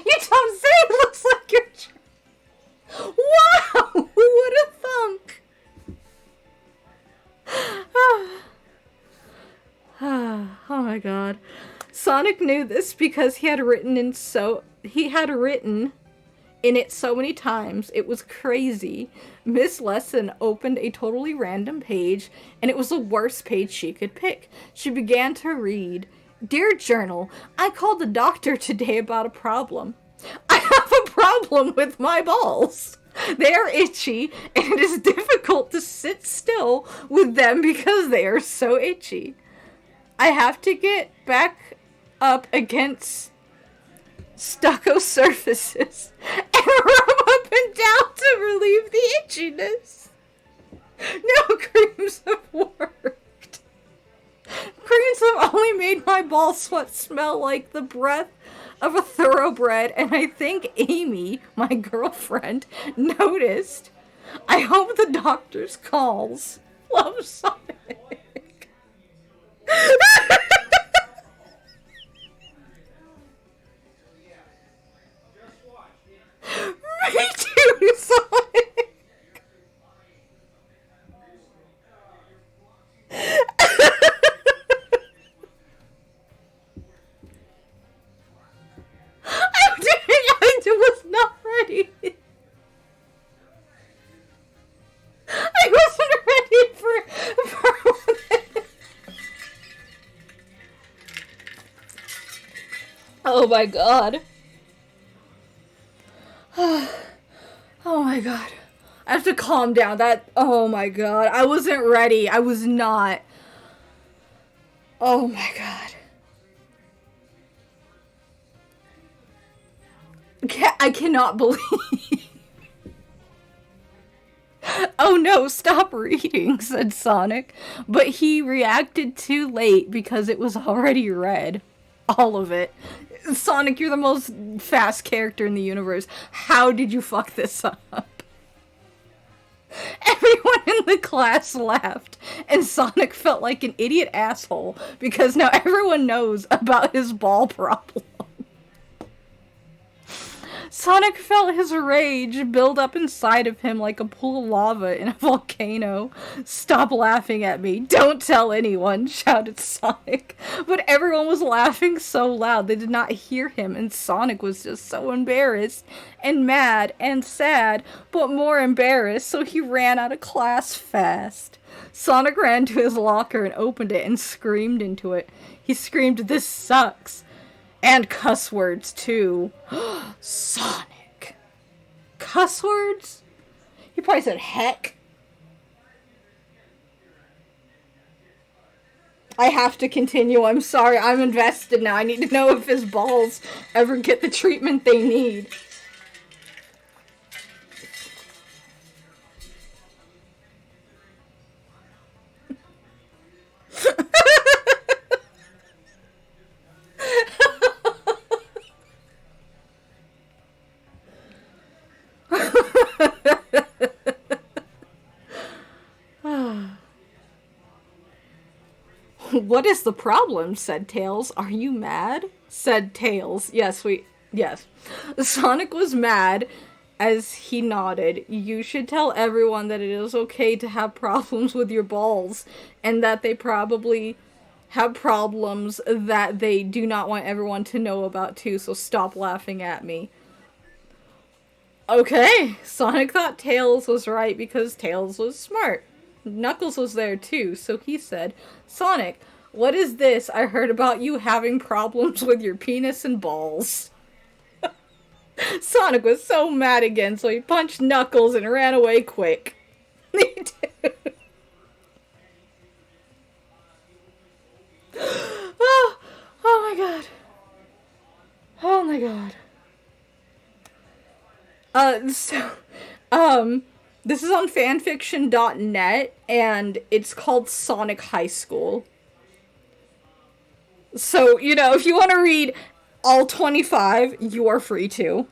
[SPEAKER 1] You don't say it looks like your journal. Wow! Who would have thunk? Oh my god. Sonic knew this because he had written in it so many times. It was crazy. Miss Lesson opened a totally random page, and it was the worst page she could pick. She began to read, Dear Journal, I called the doctor today about a problem. I have a problem with my balls. They are itchy, and it is difficult to sit still with them because they are so itchy. I have to get back up against stucco surfaces and rub up and down to relieve the itchiness. No creams have worked. Creams have only made my ball sweat smell like the breath of a thoroughbred, and I think Amy, my girlfriend, noticed. I hope the doctor's calls. Love, Sonic. Me too, Sonic. I was not ready. I wasn't ready for Oh my god. Oh my god. I have to calm down. Oh my god. I wasn't ready. I was not. Oh my god. I cannot believe. Oh no, stop reading, said Sonic. But he reacted too late because it was already read. All of it. Sonic, you're the most fast character in the universe. How did you fuck this up? Everyone in the class laughed, and Sonic felt like an idiot asshole because now everyone knows about his ball problem. Sonic felt his rage build up inside of him like a pool of lava in a volcano. Stop laughing at me. Don't tell anyone, shouted Sonic. But everyone was laughing so loud they did not hear him, and Sonic was just so embarrassed and mad and sad, but more embarrassed, so he ran out of class fast. Sonic ran to his locker and opened it and screamed into it. He screamed, "This sucks." And cuss words, too. Sonic. Cuss words? He probably said heck. I have to continue. I'm sorry. I'm invested now. I need to know if his balls ever get the treatment they need. What is the problem? Said Tails. Are you mad? Said Tails. Yes. Sonic was mad as he nodded. You should tell everyone that it is okay to have problems with your balls, and that they probably have problems that they do not want everyone to know about too, so stop laughing at me. Okay, Sonic thought Tails was right because Tails was smart. Knuckles was there too, so he said, Sonic, what is this? I heard about you having problems with your penis and balls. Sonic was so mad again, so he punched Knuckles and ran away quick. Oh my god. Oh my god. This is on fanfiction.net, and it's called Sonic High School. So, you know, if you want to read all 25, you are free to.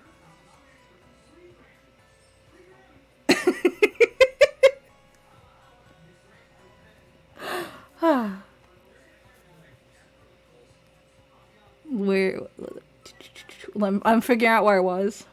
[SPEAKER 1] I'm figuring out where I was.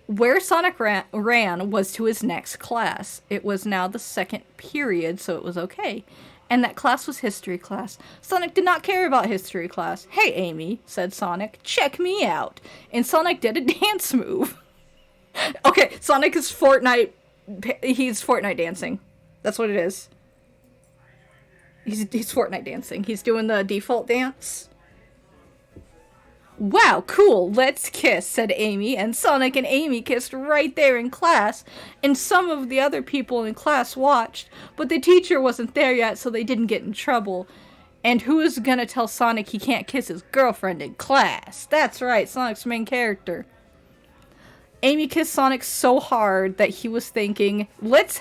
[SPEAKER 1] Where Sonic ran was to his next class. It was now the second period, so it was okay. And that class was history class. Sonic did not care about history class. Hey, Amy, said Sonic, check me out. And Sonic did a dance move. Okay, Sonic is Fortnite. He's Fortnite dancing. That's what it is. He's Fortnite dancing. He's doing the default dance. Wow, cool, let's kiss, said Amy, and Sonic and Amy kissed right there in class, and some of the other people in class watched, but the teacher wasn't there yet, so they didn't get in trouble. And who is gonna tell Sonic he can't kiss his girlfriend in class? That's right, Sonic's main character. Amy kissed Sonic so hard that he was thinking, let's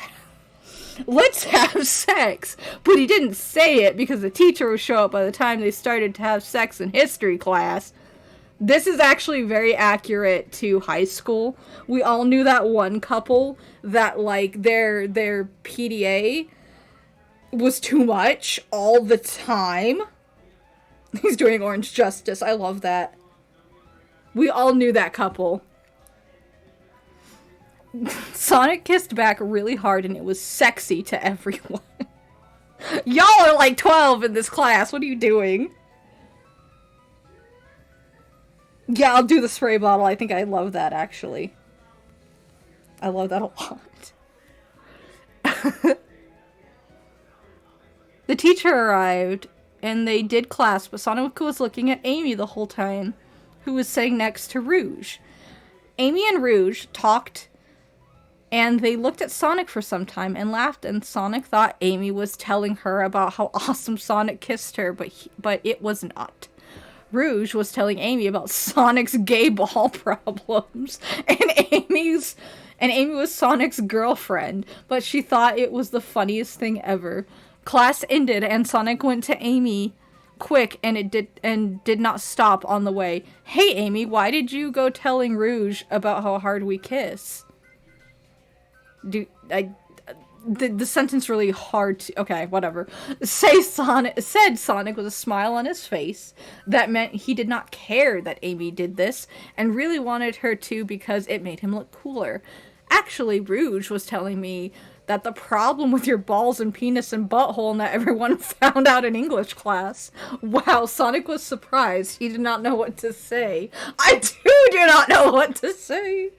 [SPEAKER 1] have sex, but he didn't say it because the teacher would show up by the time they started to have sex in history class. This is actually very accurate to high school. We all knew that one couple that, like, their PDA was too much all the time. He's doing Orange Justice. I love that. We all knew that couple. Sonic kissed back really hard and it was sexy to everyone. Y'all are like 12 in this class. What are you doing? Yeah, I'll do the spray bottle. I think I love that, actually. I love that a lot. The teacher arrived, and they did class, but Sonic was looking at Amy the whole time, who was sitting next to Rouge. Amy and Rouge talked, and they looked at Sonic for some time and laughed, and Sonic thought Amy was telling her about how awesome Sonic kissed her, but it was not. Rouge was telling Amy about Sonic's gay ball problems, and Amy was Sonic's girlfriend, but she thought it was the funniest thing ever. Class ended, and Sonic went to Amy quick, and did not stop on the way. Hey, Amy, why did you go telling Rouge about how hard we kiss? The sentence really hard to... Okay, whatever. Said Sonic with a smile on his face. That meant he did not care that Amy did this, and really wanted her to because it made him look cooler. Actually, Rouge was telling me that the problem with your balls and penis and butthole and that everyone found out in English class. Wow, Sonic was surprised. He did not know what to say. I too do not know what to say.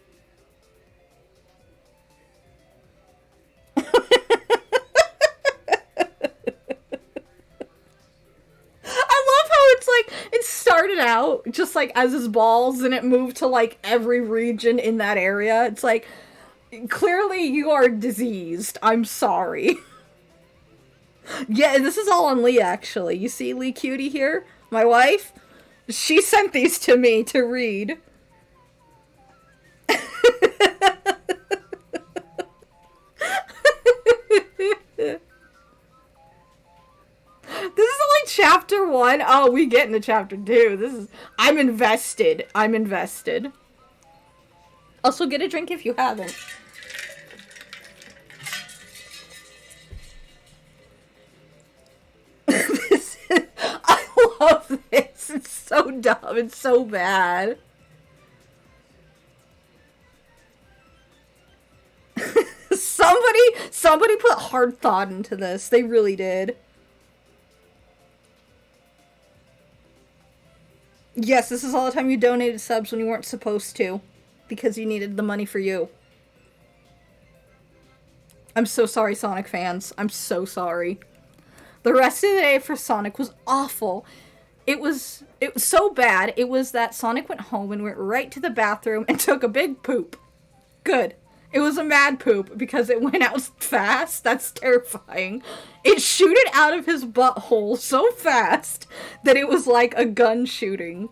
[SPEAKER 1] It started out just like as his balls and it moved to like every region in that area. It's like, clearly you are diseased. I'm sorry. Yeah, this is all on Lee, actually. You see Lee Cutie here? My wife? She sent these to me to read. This is only chapter 1. Oh, we get into chapter 2. I'm invested. I'm invested. Also, get a drink if you haven't. love this. It's so dumb. It's so bad. Somebody put hard thought into this. They really did. Yes, this is all the time you donated subs when you weren't supposed to. Because you needed the money for you. I'm so sorry, Sonic fans. I'm so sorry. The rest of the day for Sonic was awful. It was so bad. It was that Sonic went home and went right to the bathroom and took a big poop. Good. It was a mad poop because it went out fast. That's terrifying. It shooted out of his butthole so fast that it was like a gun shooting.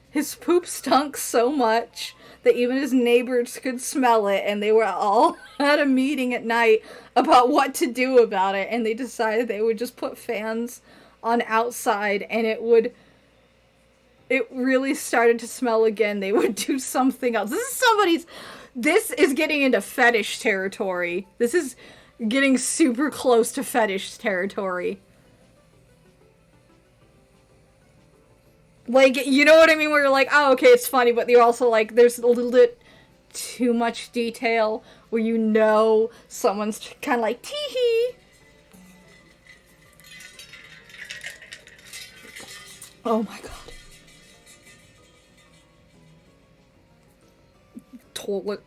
[SPEAKER 1] His poop stunk so much that even his neighbors could smell it, and they were all at a meeting at night about what to do about it, and they decided they would just put fans on outside, and it really started to smell again. They would do something else. This is getting into fetish territory. This is getting super close to fetish territory. Like, you know what I mean? Where you're like, oh, okay, it's funny, but you're also like, there's a little bit too much detail where you know someone's kind of like, tee-hee. Oh my god. Toilet.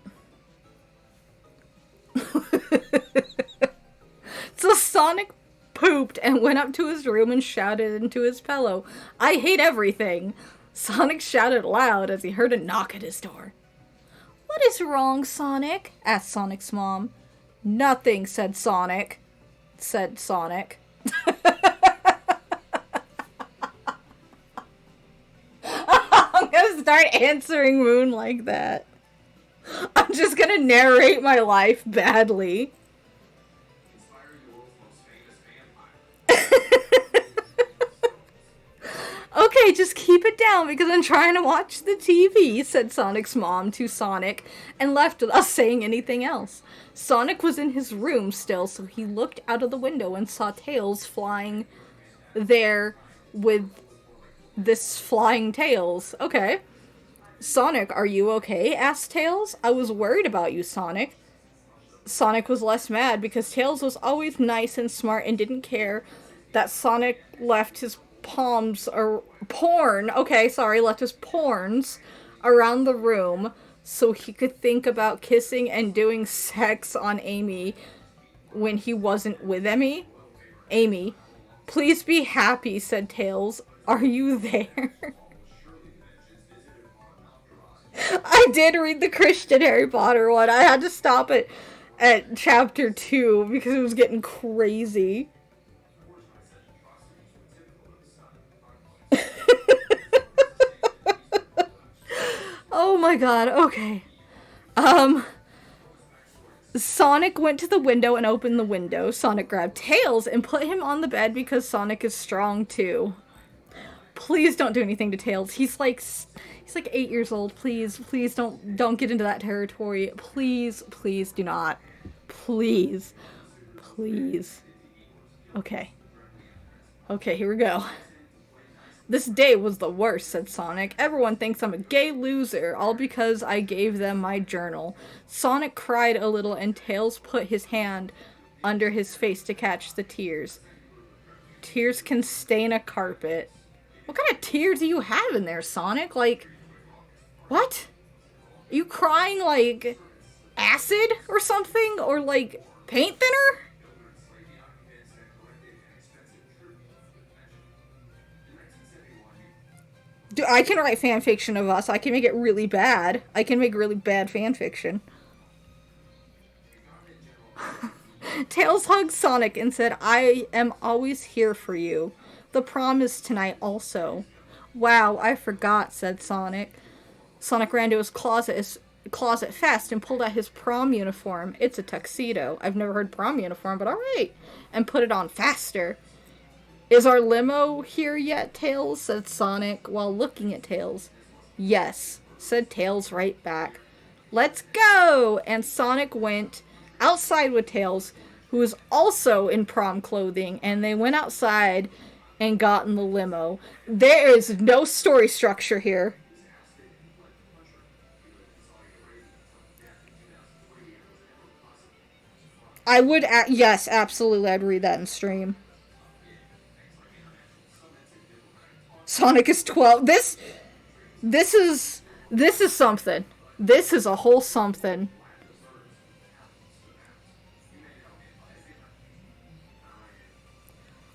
[SPEAKER 1] So Sonic pooped and went up to his room and shouted into his pillow, "I hate everything." Sonic shouted loud as he heard a knock at his door. "What is wrong, Sonic?" asked Sonic's mom. "Nothing," said Sonic. I'm gonna start answering Moon like that. I'm just gonna narrate my life badly. "Okay, just keep it down because I'm trying to watch the TV," said Sonic's mom to Sonic, and left without saying anything else. Sonic was in his room still, so he looked out of the window and saw Tails flying there with this flying Tails. Okay. "Sonic, are you okay?" asked Tails. "I was worried about you, Sonic." Sonic was less mad because Tails was always nice and smart and didn't care that Sonic left his left his porns around the room so he could think about kissing and doing sex on Amy when he wasn't with Amy. "Amy, please be happy," said Tails. "Are you there?" I did read the Christian Harry Potter one. I had to stop it at chapter 2 because it was getting crazy. Oh my god, okay. Sonic went to the window and opened the window. Sonic grabbed Tails and put him on the bed because Sonic is strong too. Please don't do anything to Tails. He's like 8 years old. Please don't get into that territory. Please do not. Please. Okay, here we go. "This day was the worst," said Sonic. "Everyone thinks I'm a gay loser, all because I gave them my journal." Sonic cried a little and Tails put his hand under his face to catch the tears. "Tears can stain a carpet." What kind of tears do you have in there, Sonic? Like, what? Are you crying like acid or something? Or like paint thinner? Dude, I can write fanfiction of us. I can make it really bad. I can make really bad fanfiction. Tails hugged Sonic and said, "I am always here for you. The prom is tonight also." "Wow, I forgot," said Sonic. Sonic ran to his closet fast and pulled out his prom uniform. It's a tuxedo. I've never heard prom uniform, but alright. And put it on faster. "Is our limo here yet, Tails?" said Sonic while looking at Tails. "Yes," said Tails right back. "Let's go!" And Sonic went outside with Tails, who was also in prom clothing, and they went outside and got in the limo. There is no story structure here. I would, yes, absolutely, I'd read that in stream. Sonic is 12. This is something. This is a whole something.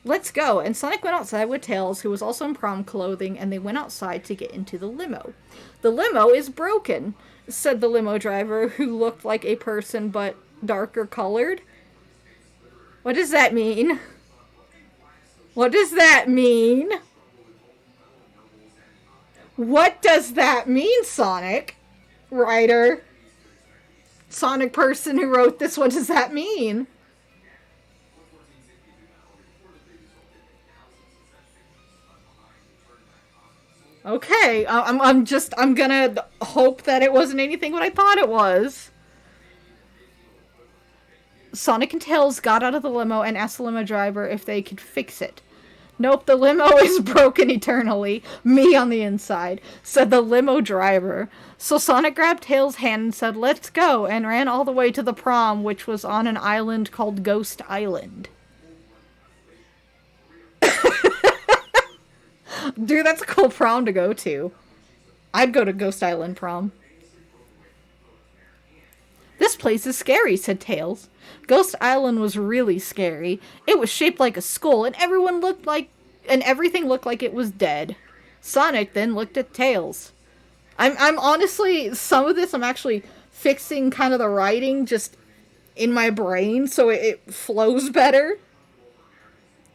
[SPEAKER 1] Let's go. And Sonic went outside with Tails, who was also in prom clothing, and they went outside to get into the limo. The limo is broken, said the limo driver, who looked like a person but darker colored. What does that mean? What does that mean? What does that mean, Sonic? Writer. Sonic person who wrote this, what does that mean? Okay, I'm gonna hope that it wasn't anything what I thought it was. Sonic and Tails got out of the limo and asked the limo driver if they could fix it. Nope, the limo is broken eternally. Me on the inside, said the limo driver. So Sonic grabbed Tails' hand and said, let's go, and ran all the way to the prom, which was on an island called Ghost Island. Dude, that's a cool prom to go to. I'd go to Ghost Island prom. This place is scary, said Tails. Ghost Island was really scary. It was shaped like a skull, and everything looked like it was dead. Sonic then looked at Tails. I'm honestly, some of this I'm actually fixing kind of the writing just in my brain so it flows better.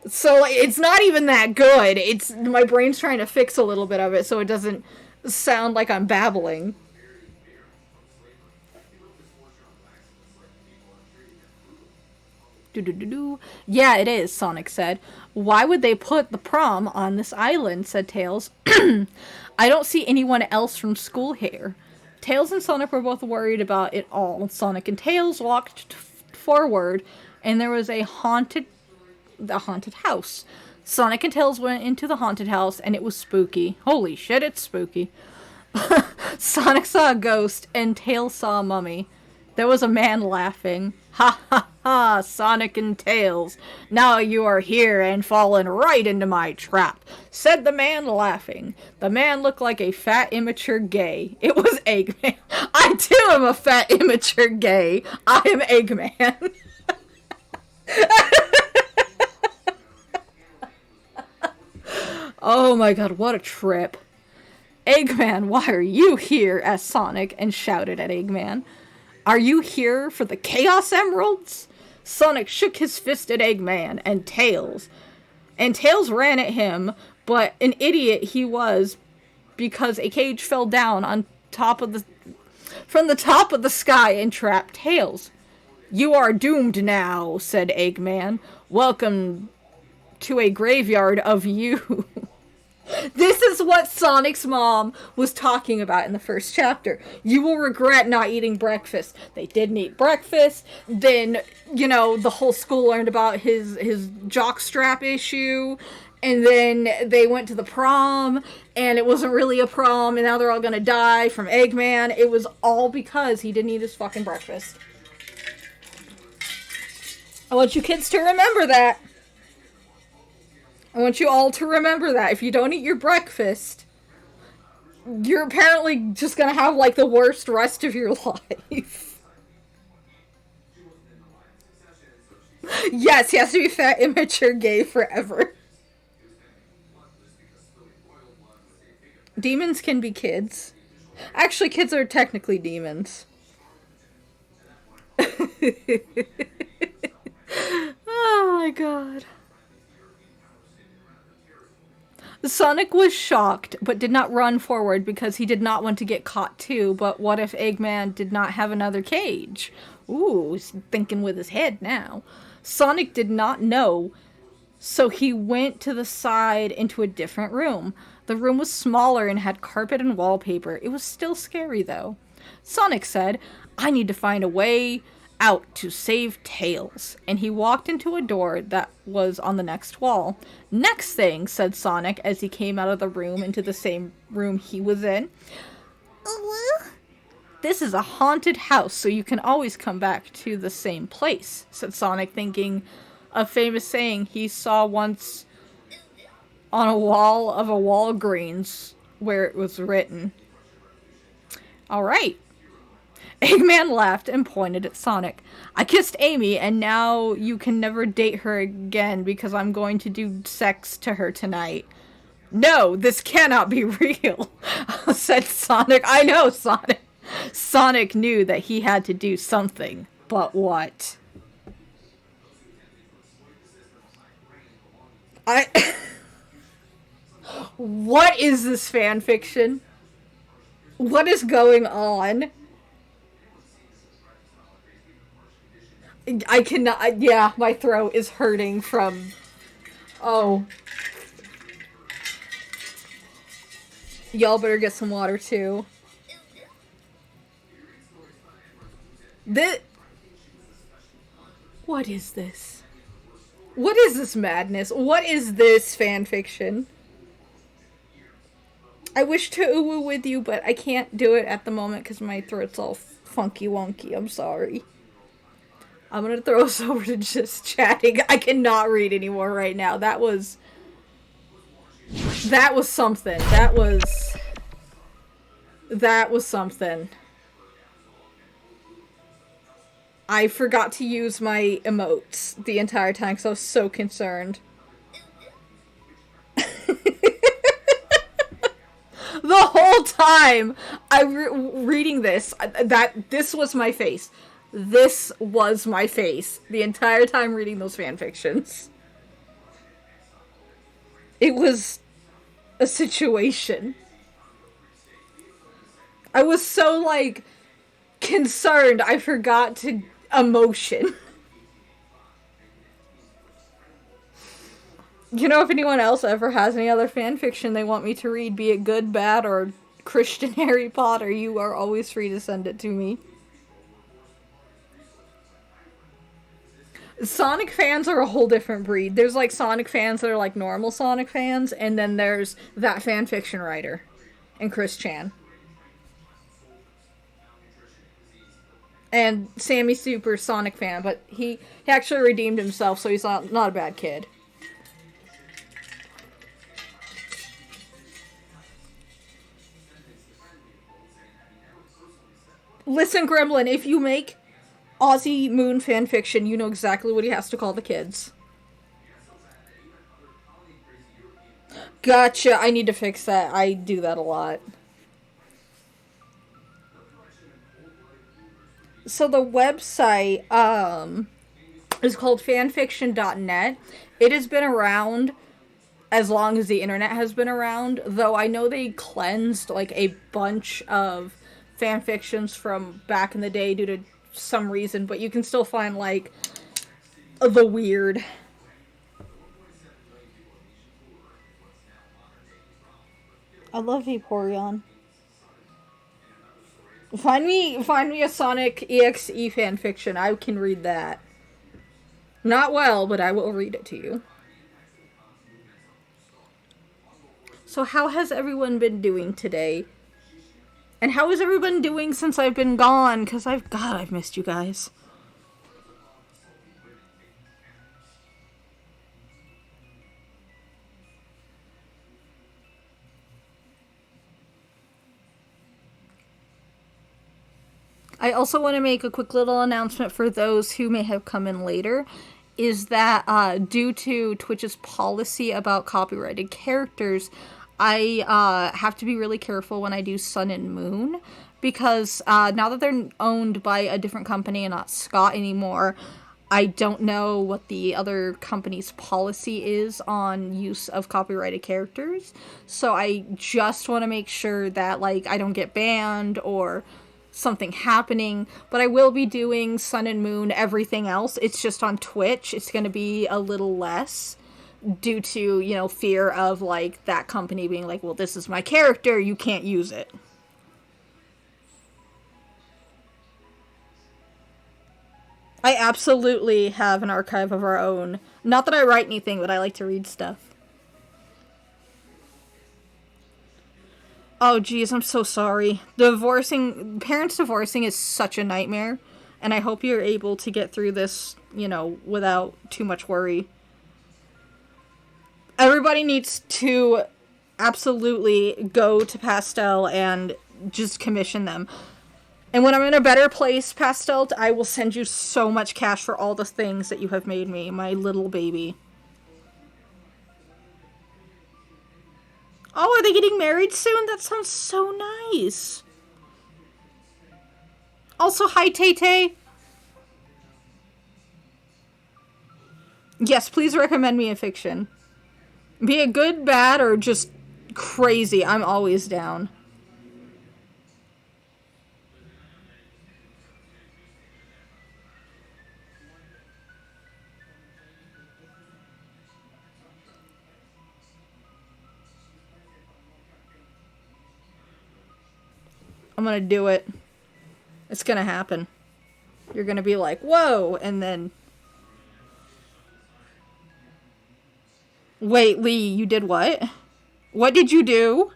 [SPEAKER 1] So it's not even that good. It's my brain's trying to fix a little bit of it so it doesn't sound like I'm babbling. Yeah, it is, Sonic said. Why would they put the prom on this island, said Tails. I don't see anyone else from school here. Tails and Sonic were both worried about it all. Sonic and Tails walked forward, and there was the haunted house. Sonic and Tails went into the haunted house, and it was spooky. Holy shit, it's spooky. Sonic saw a ghost, and Tails saw a mummy. There was a man laughing. Ha ha ha, Sonic and Tails. Now you are here and fallen right into my trap, said the man laughing. The man looked like a fat, immature gay. It was Eggman. I too am a fat, immature gay. I am Eggman. Oh my god, what a trip. Eggman, why are you here? Asked Sonic and shouted at Eggman. Are you here for the Chaos Emeralds? Sonic shook his fist at Eggman and Tails. And Tails ran at him, but an idiot he was because a cage fell down on from the top of the sky and trapped Tails. You are doomed now, said Eggman. Welcome to a graveyard of you. This is what Sonic's mom was talking about in the first chapter. You will regret not eating breakfast. They didn't eat breakfast. Then, the whole school learned about his jockstrap issue. And then they went to the prom, and it wasn't really a prom, and now they're all gonna die from Eggman. It was all because he didn't eat his fucking breakfast. I want you kids to remember that. I want you all to remember that. If you don't eat your breakfast, you're apparently just gonna have, the worst rest of your life. Yes, he has to be fat, immature, gay forever. Demons can be kids. Actually, kids are technically demons. Oh my god. Sonic was shocked, but did not run forward because he did not want to get caught too. But what if Eggman did not have another cage? Ooh, he's thinking with his head now. Sonic did not know, so he went to the side into a different room. The room was smaller and had carpet and wallpaper. It was still scary, though. Sonic said, I need to find a way out to save Tails. And he walked into a door that was on the next wall. Next thing, said Sonic as he came out of the room into the same room he was in. This is a haunted house, so you can always come back to the same place, said Sonic, thinking a famous saying he saw once on a wall of a Walgreens where it was written. Alright. Eggman laughed and pointed at Sonic. I kissed Amy, and now you can never date her again because I'm going to do sex to her tonight. No, this cannot be real, said Sonic. I know, Sonic. Sonic knew that he had to do something, but what? What is this fanfiction? What is going on? I cannot. Yeah, my throat is hurting from. Oh. Y'all better get some water too. What is this? What is this madness? What is this fanfiction? I wish to uwu with you, but I can't do it at the moment because my throat's all funky wonky. I'm sorry. I'm gonna throw us over to just chatting. I cannot read anymore right now. That was something. That was something. I forgot to use my emotes the entire time because I was so concerned. The whole time reading this, this was my face. This was my face the entire time reading those fanfictions. It was a situation. I was so, like, concerned I forgot to emotion. You know, if anyone else ever has any other fanfiction they want me to read, be it good, bad, or Christian Harry Potter, you are always free to send it to me. Sonic fans are a whole different breed. There's, like, Sonic fans that are, like, normal Sonic fans, and then there's that fanfiction writer, and Chris Chan. And Sammy's super Sonic fan, but he actually redeemed himself, so he's not a bad kid. Listen, Gremlin, if you make Aussie Moon fanfiction, you know exactly what he has to call the kids. Gotcha, I need to fix that. I do that a lot. So the website is called fanfiction.net. It has been around as long as the internet has been around, though I know they cleansed like a bunch of fanfictions from back in the day due to some reason, but you can still find like the weird. I love Vaporeon. Find me a Sonic EXE fanfiction. I can read that. Not well, but I will read it to you. So how has everyone been doing today? And how is everyone doing since I've been gone? Because I've missed you guys. I also want to make a quick little announcement for those who may have come in later, is that due to Twitch's policy about copyrighted characters, I have to be really careful when I do Sun and Moon, because now that they're owned by a different company and not Scott anymore, I don't know what the other company's policy is on use of copyrighted characters, so I just want to make sure that like I don't get banned or something happening, but I will be doing Sun and Moon, everything else. It's just on Twitch. It's going to be a little less due to, you know, fear of like that company being like, well, this is my character, you can't use it. I absolutely have an archive of our own. Not that I write anything, but I like to read stuff. Oh, geez, I'm so sorry. Parents divorcing is such a nightmare, and I hope you're able to get through this, without too much worry. Everybody needs to absolutely go to Pastel and just commission them. And when I'm in a better place, Pastel, I will send you so much cash for all the things that you have made me, my little baby. Oh, are they getting married soon? That sounds so nice. Also, hi, Tay-Tay. Yes, please recommend me a fiction. Be it good, bad, or just crazy. I'm always down. I'm gonna do it. It's gonna happen. You're gonna be like, whoa, and then... Wait, Lee, you did what? What did you do?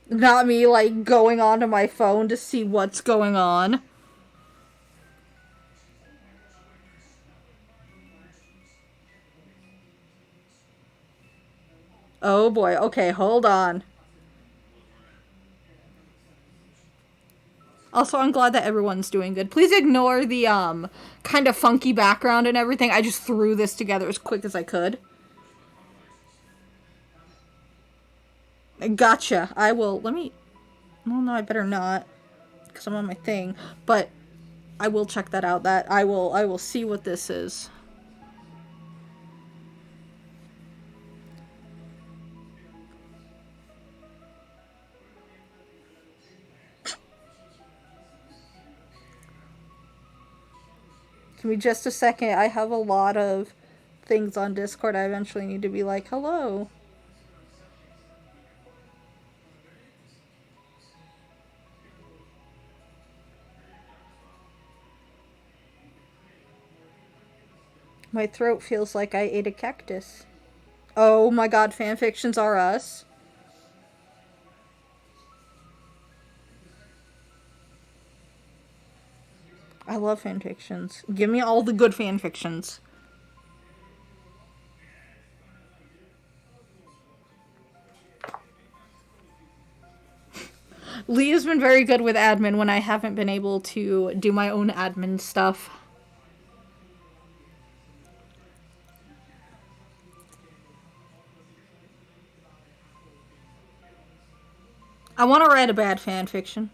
[SPEAKER 1] Not me, like, going onto my phone to see what's going on. Oh boy, okay, hold on. Also, I'm glad that everyone's doing good. Please ignore the, kind of funky background and everything. I just threw this together as quick as I could. Gotcha. I will, let me... Well, no, I better not. Because I'm on my thing. But I will check that out. I will see what this is. Give me just a second. I have a lot of things on Discord. I eventually need to be like, hello. My throat feels like I ate a cactus. Oh my god, fanfictions are us. I love fanfictions. Give me all the good fanfictions. Leah's been very good with admin when I haven't been able to do my own admin stuff. I want to write a bad fanfiction.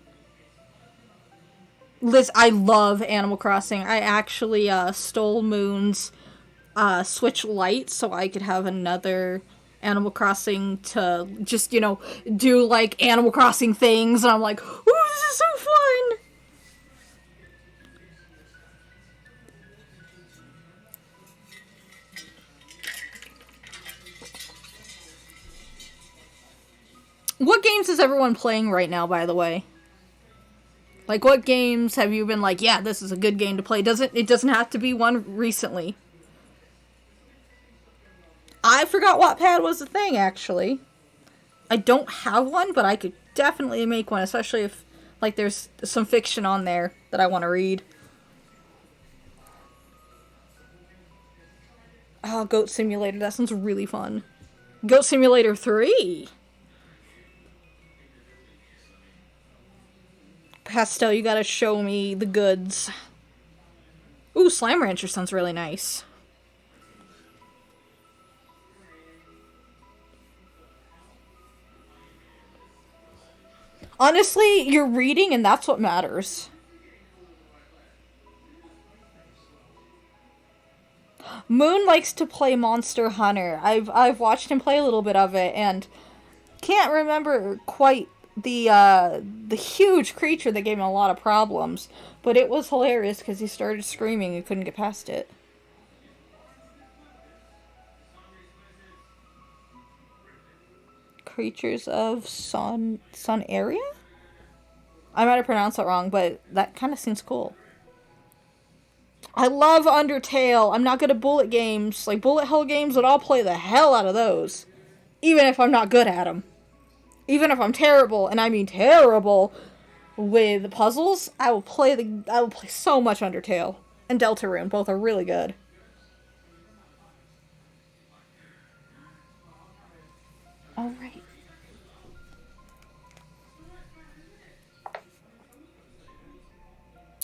[SPEAKER 1] Liz, I love Animal Crossing. I actually stole Moon's Switch Lite so I could have another Animal Crossing to just, do like Animal Crossing things. And I'm like, ooh, this is so fun! What games is everyone playing right now, by the way? Like, what games have you been like, yeah, this is a good game to play? It doesn't have to be one recently. I forgot Wattpad was a thing, actually. I don't have one, but I could definitely make one, especially if, like, there's some fiction on there that I want to read. Oh, Goat Simulator, that sounds really fun. Goat Simulator 3! Pastel, you gotta show me the goods. Ooh, Slime Rancher sounds really nice. Honestly, you're reading and that's what matters. Moon likes to play Monster Hunter. I've watched him play a little bit of it and can't remember quite the huge creature that gave him a lot of problems, but it was hilarious because he started screaming and couldn't get past it. creatures of sun area? I might have pronounced that wrong, but that kind of seems cool. I love Undertale. I'm not good at bullet games. Like bullet hell games, but I'll play the hell out of those. Even if I'm not good at them. Even if I'm terrible, and I mean terrible, with puzzles, I will play so much Undertale. And Deltarune, both are really good. Alright.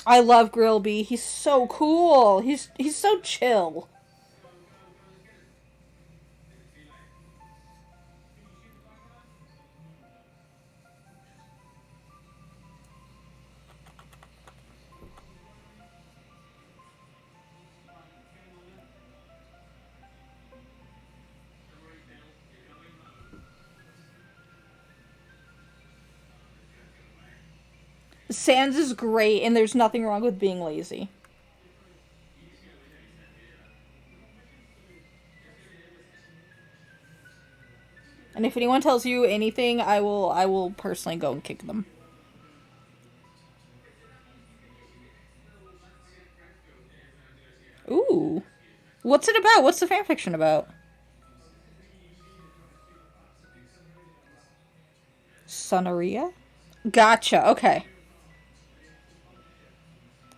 [SPEAKER 1] I love Grillby. He's so cool. He's so chill. Sans is great, and there's nothing wrong with being lazy. And if anyone tells you anything, I will personally go and kick them. Ooh. What's it about? What's the fanfiction about? Sonaria? Gotcha, okay.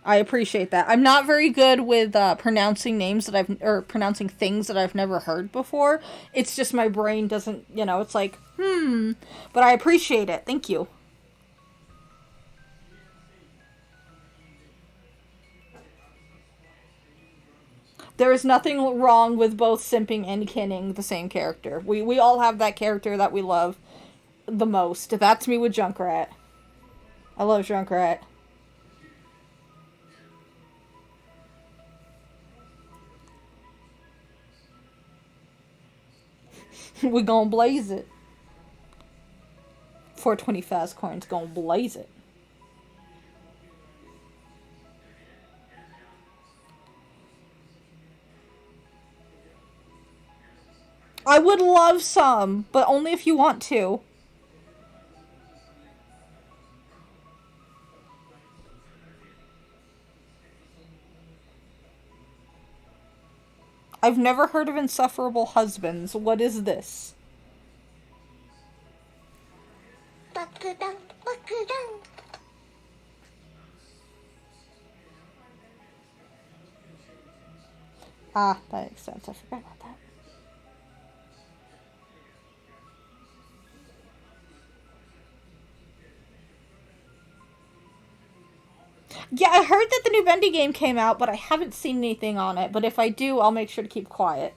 [SPEAKER 1] I appreciate that. I'm not very good with pronouncing names or pronouncing things that I've never heard before. It's just my brain doesn't, it's like, But I appreciate it. Thank you. There is nothing wrong with both simping and kinning the same character. We all have that character that we love the most. That's me with Junkrat. I love Junkrat. We gonna blaze it. 420 fast coins gonna blaze it. I would love some, but only if you want to. I've never heard of Insufferable Husbands. What is this? Ah, that makes sense. I forgot about that. Yeah, I heard that the new Bendy game came out, but I haven't seen anything on it. But if I do, I'll make sure to keep quiet.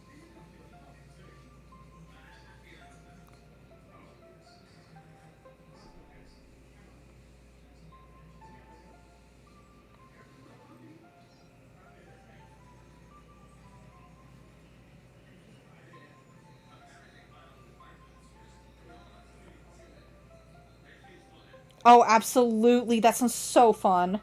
[SPEAKER 1] Oh, absolutely. That sounds so fun.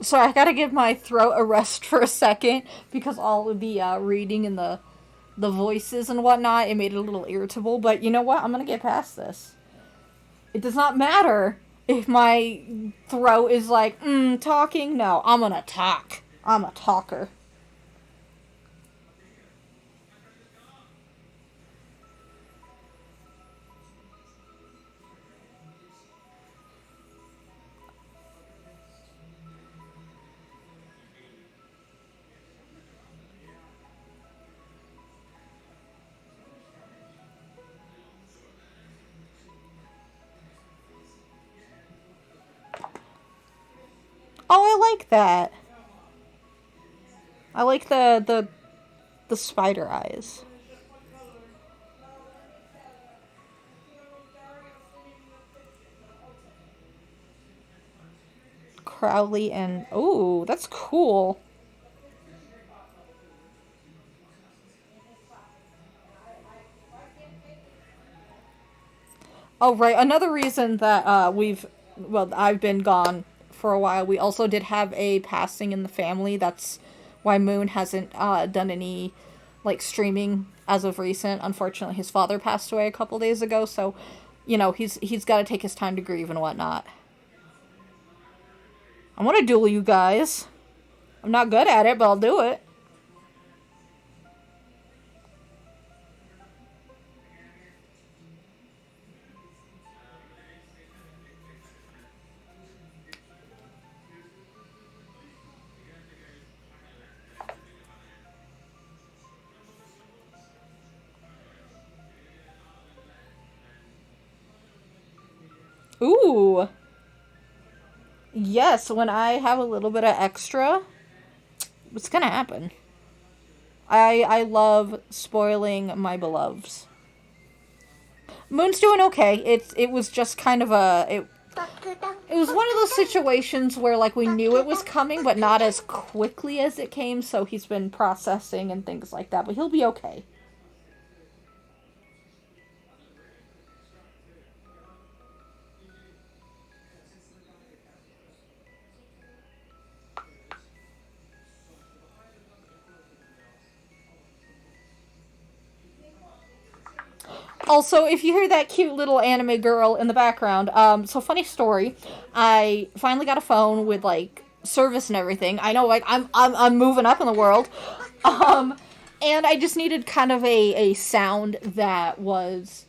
[SPEAKER 1] So I gotta give my throat a rest for a second because all of the reading and the voices and whatnot, it made it a little irritable. But you know what? I'm gonna get past this. It does not matter if my throat is like, talking. No, I'm gonna talk. I'm a talker. Oh, like that. I like the spider eyes. Crowley and... Oh, that's cool. Oh, right. Another reason that I've been gone for a while, we also did have a passing in the family. That's why Moon hasn't done any, like, streaming as of recent. Unfortunately, his father passed away a couple days ago, so, you know, he's got to take his time to grieve and whatnot. I want to duel you guys. I'm not good at it, but I'll do it. Ooh. Yes, when I have a little bit of extra, it's gonna happen. I love spoiling my beloveds. Moon's doing okay. It was just kind of it was one of those situations where, like, we knew it was coming, but not as quickly as it came, so he's been processing and things like that, but he'll be okay. Also, if you hear that cute little anime girl in the background, so funny story, I finally got a phone with, like, service and everything. I know, like, I'm moving up in the world. And I just needed kind of a sound that was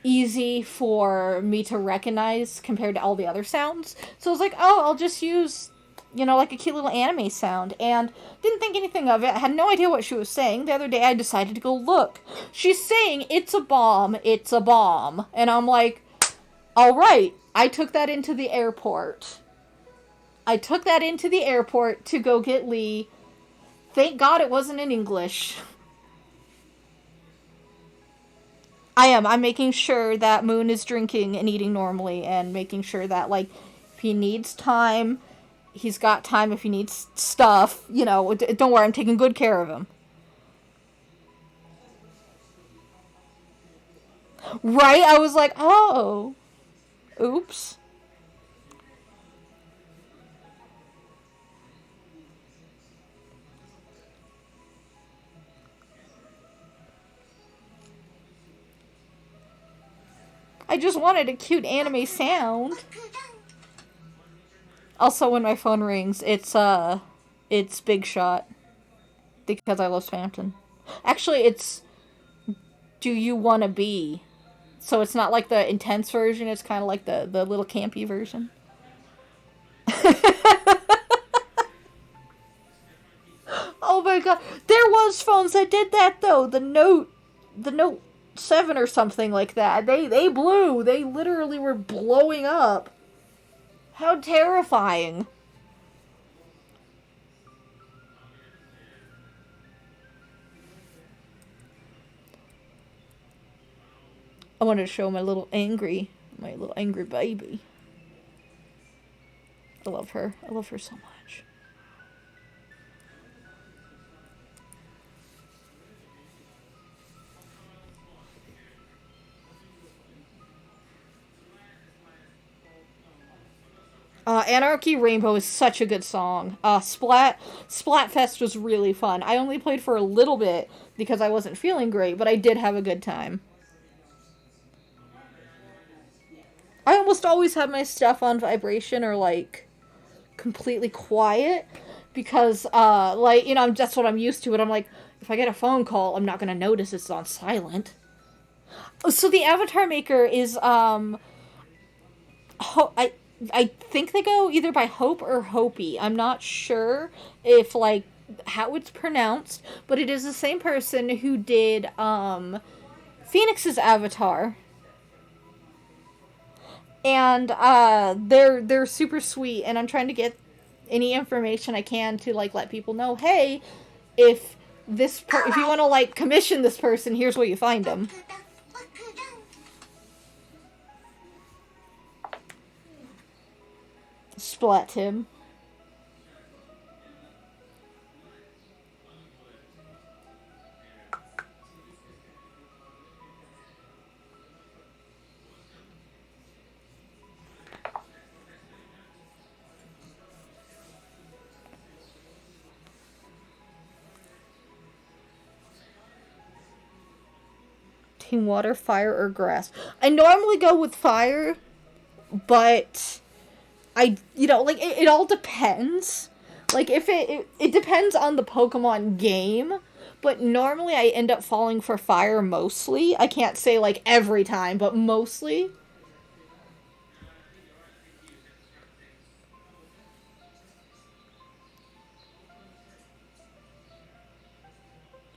[SPEAKER 1] easy for me to recognize compared to all the other sounds. So I was like, oh, I'll just use, you know, like a cute little anime sound. And didn't think anything of it. I had no idea what she was saying. The other day I decided to go look. She's saying, it's a bomb, it's a bomb. And I'm like, alright. I took that into the airport. To go get Lee. Thank God it wasn't in English. I'm making sure that Moon is drinking and eating normally, and making sure that, like, if he needs time, he's got time. If he needs stuff, you know, don't worry, I'm taking good care of him. Right? I was like, oh. Oops. I just wanted a cute anime sound. Also, when my phone rings, it's Big Shot. Because I love Spamton. Actually, it's Do You Wanna Be? So it's not like the intense version, it's kind of like the little campy version. Oh my god. There was phones that did that, though. The Note 7 or something like that. They blew. They literally were blowing up. How terrifying. I wanted to show my little angry baby. I love her. I love her so much. Anarchy Rainbow is such a good song. Splatfest was really fun. I only played for a little bit because I wasn't feeling great, but I did have a good time. I almost always have my stuff on vibration or, like, completely quiet because, like, you know, that's what I'm used to. And I'm like, if I get a phone call, I'm not gonna notice it's on silent. So the avatar maker is, I think they go either by Hope or Hopi. I'm not sure if, like, how it's pronounced, but it is the same person who did, Phoenix's avatar. And they're super sweet, and I'm trying to get any information I can to like let people know, hey, if if you want to like commission this person, here's where you find them. Splat him. Team water, fire, or grass. I normally go with fire, but like, it all depends. Like, if it depends on the Pokemon game, but normally I end up falling for fire mostly. I can't say, like, every time, but mostly.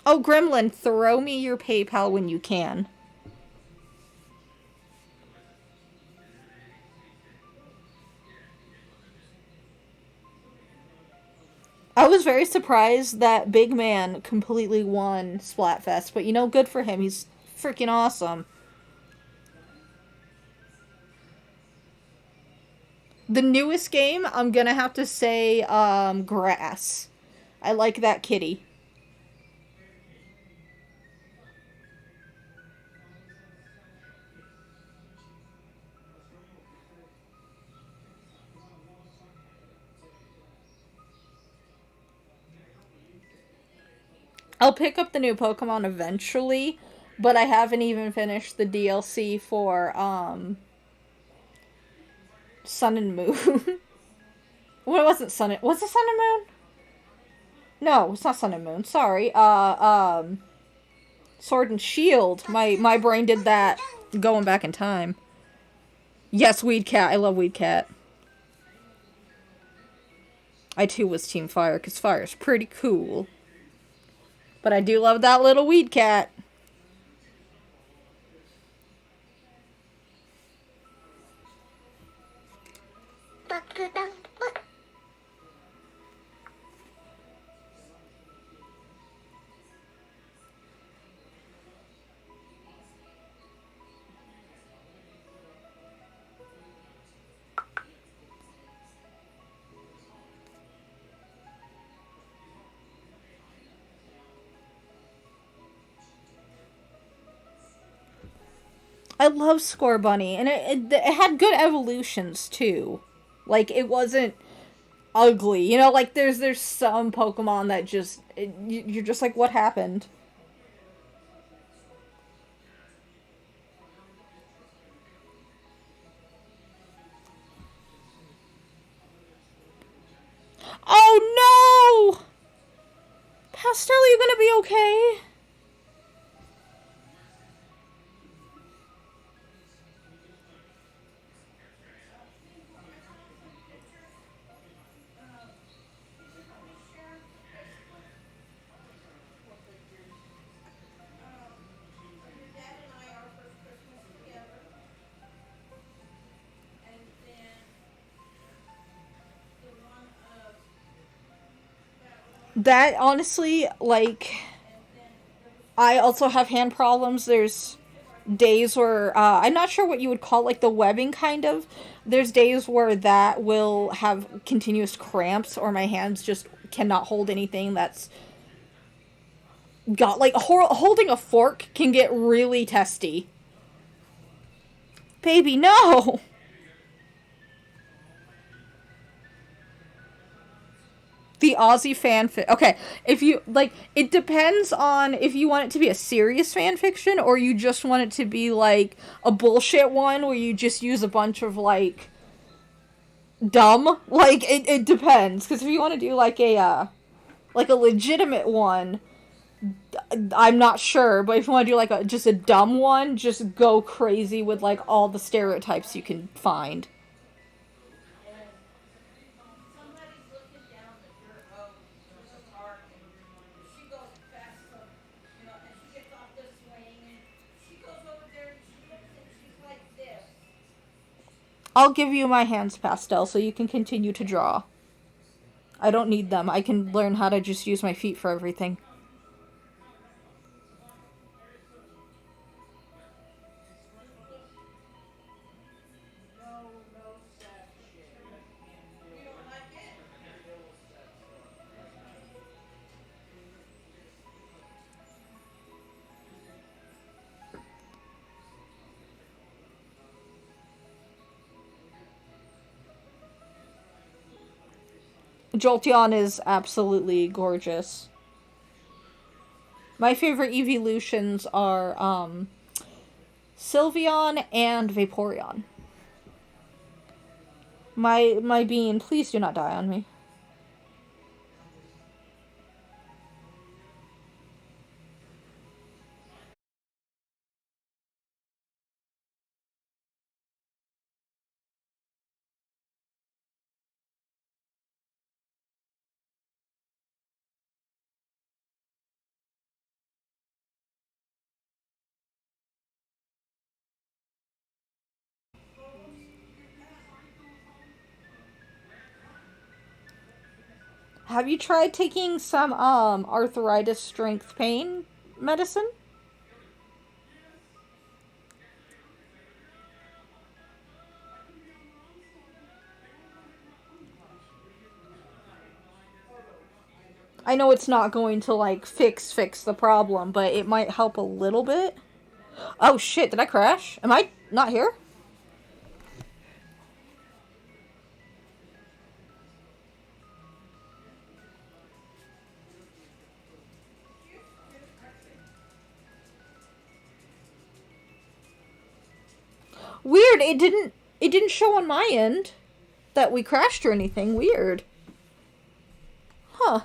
[SPEAKER 1] Oh, Gremlin, throw me your PayPal when you can. I was very surprised that Big Man completely won Splatfest, but good for him. He's freaking awesome. The newest game, I'm gonna have to say, Grass. I like that kitty. I'll pick up the new Pokemon eventually, but I haven't even finished the DLC for, Sun and Moon. Well, it wasn't Sun and... Was it Sun and Moon? No, it's not Sun and Moon. Sorry. Sword and Shield. My brain did that going back in time. Yes, Weed Cat. I love Weed Cat. I too was Team Fire, because Fire's pretty cool. But I do love that little Weed Cat. I love Scorbunny, and it had good evolutions too. Like, it wasn't ugly. Like, there's some Pokemon that just you're just like, what happened? Oh no! Pastel, are you gonna be okay? That, honestly, like, I also have hand problems. There's days where, I'm not sure what you would call, like, the webbing, kind of. There's days where that will have continuous cramps, or my hands just cannot hold anything that's got, like, holding a fork can get really testy. Baby, no! The Aussie fanfic. Okay, if you like, it depends on if you want it to be a serious fanfiction or you just want it to be like a bullshit one where you just use a bunch of like dumb. Like, it depends, because if you want to do like a legitimate one, I'm not sure. But if you want to do like just a dumb one, just go crazy with like all the stereotypes you can find. I'll give you my hands, Pastel, so you can continue to draw. I don't need them. I can learn how to just use my feet for everything. Jolteon is absolutely gorgeous. My favorite evolutions are Sylveon and Vaporeon. My bean, please do not die on me. Have you tried taking some arthritis strength pain medicine? I know it's not going to like fix the problem, but it might help a little bit. Oh shit, did I crash? Am I not here? Weird, it didn't show on my end that we crashed or anything. Weird. Huh.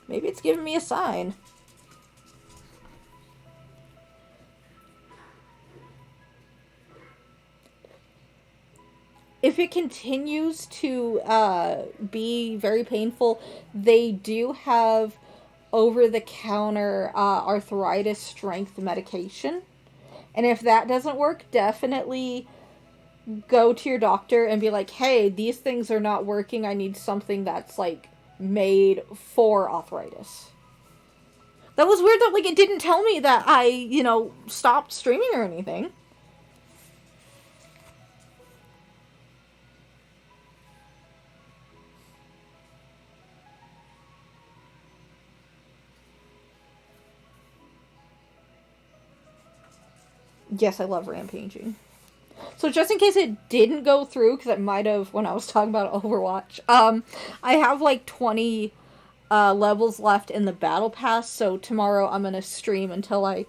[SPEAKER 1] Maybe it's giving me a sign. If it continues to be very painful, they do have over-the-counter arthritis strength medication. And if that doesn't work, definitely go to your doctor and be like, hey, these things are not working. I need something that's, like, made for arthritis. That was weird that, like, it didn't tell me that I, stopped streaming or anything. Yes, I love rampaging. So just in case it didn't go through, because it might have when I was talking about Overwatch, I have like 20 levels left in the battle pass, so tomorrow I'm going to stream until I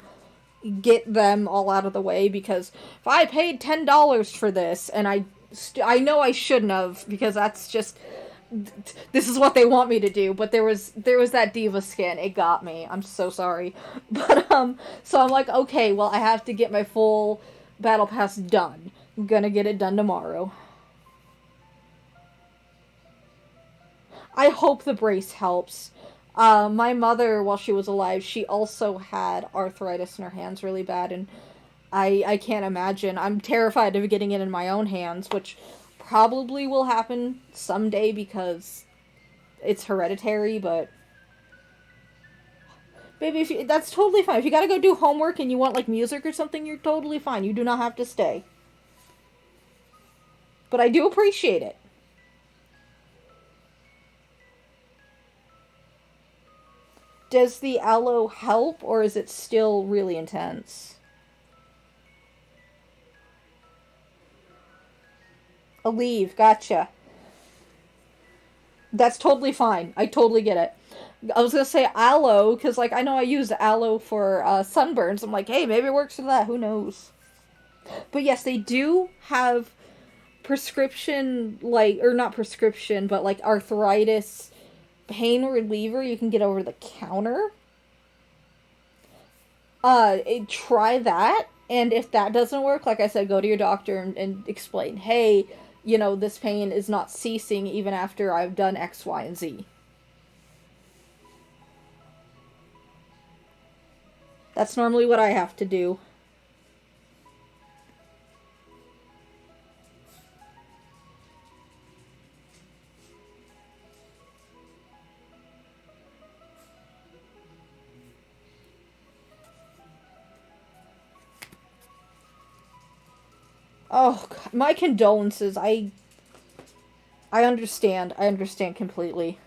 [SPEAKER 1] get them all out of the way, because if I paid $10 for this, and I know I shouldn't have, because that's just, this is what they want me to do, but there was that diva skin. It got me. I'm so sorry. But so I'm like, okay, well, I have to get my full battle pass done. I'm gonna get it done tomorrow. I hope the brace helps. My mother, while she was alive, she also had arthritis in her hands really bad, and I can't imagine. I'm terrified of getting it in my own hands, which probably will happen someday because it's hereditary, but baby, that's totally fine. If you gotta go do homework and you want like music or something, you're totally fine. You do not have to stay. But I do appreciate it. Does the aloe help, or is it still really intense? A leave, gotcha. That's totally fine. I totally get it. I was gonna say aloe, because like I know I use aloe for sunburns. I'm like, hey, maybe it works for that. Who knows? But yes, they do have prescription, like, or not prescription, but like arthritis pain reliever you can get over the counter. Try that, and if that doesn't work, like I said, go to your doctor and explain, hey, this pain is not ceasing even after I've done X, Y, and Z. That's normally what I have to do. Oh, God, my condolences. I understand. I understand completely.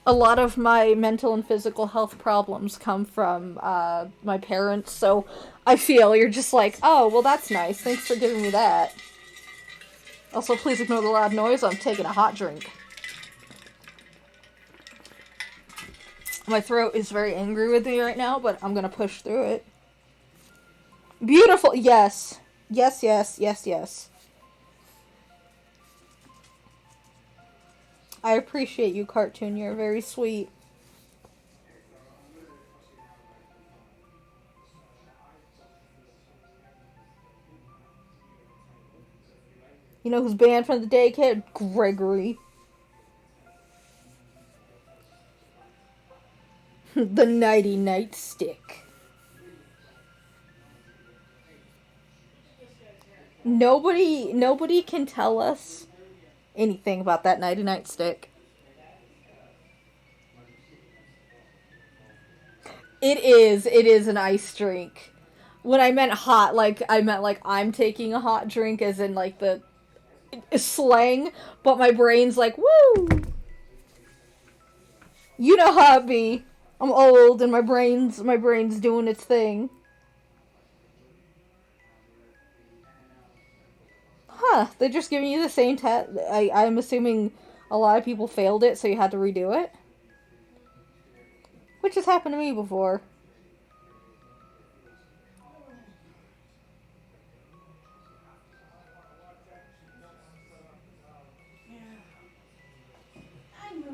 [SPEAKER 1] A lot of my mental and physical health problems come from my parents, so I feel you're just like, oh, well, that's nice. Thanks for giving me that. Also, please ignore the loud noise. I'm taking a hot drink. My throat is very angry with me right now, but I'm gonna push through it. Beautiful. Yes. Yes, yes, yes, yes. I appreciate you, Cartoon. You're very sweet. You know who's banned from the daycare? Gregory. The Nighty Night Stick. Nobody can tell us anything about that Nighty Night Stick. It is an ice drink. When I meant hot, like, I meant, like, I'm taking a hot drink, as in, like, the slang, but my brain's like, woo! You know how it be. I'm old, and my brain's doing its thing. Huh, they're just giving you the same test. I'm assuming a lot of people failed it, so you had to redo it. Which has happened to me before.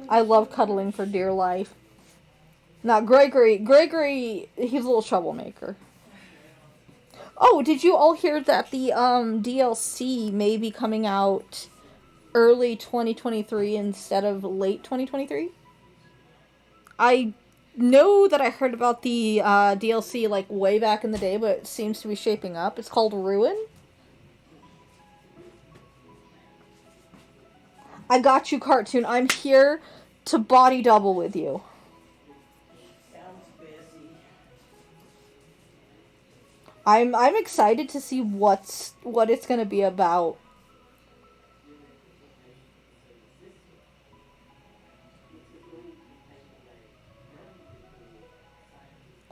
[SPEAKER 1] I love cuddling for dear life. Now, Gregory, he's a little troublemaker. Oh, did you all hear that the DLC may be coming out early 2023 instead of late 2023? I know that I heard about the DLC like way back in the day, but it seems to be shaping up. It's called Ruin. I got you, Cartoon. I'm here to body double with you. I'm excited to see what it's gonna be about.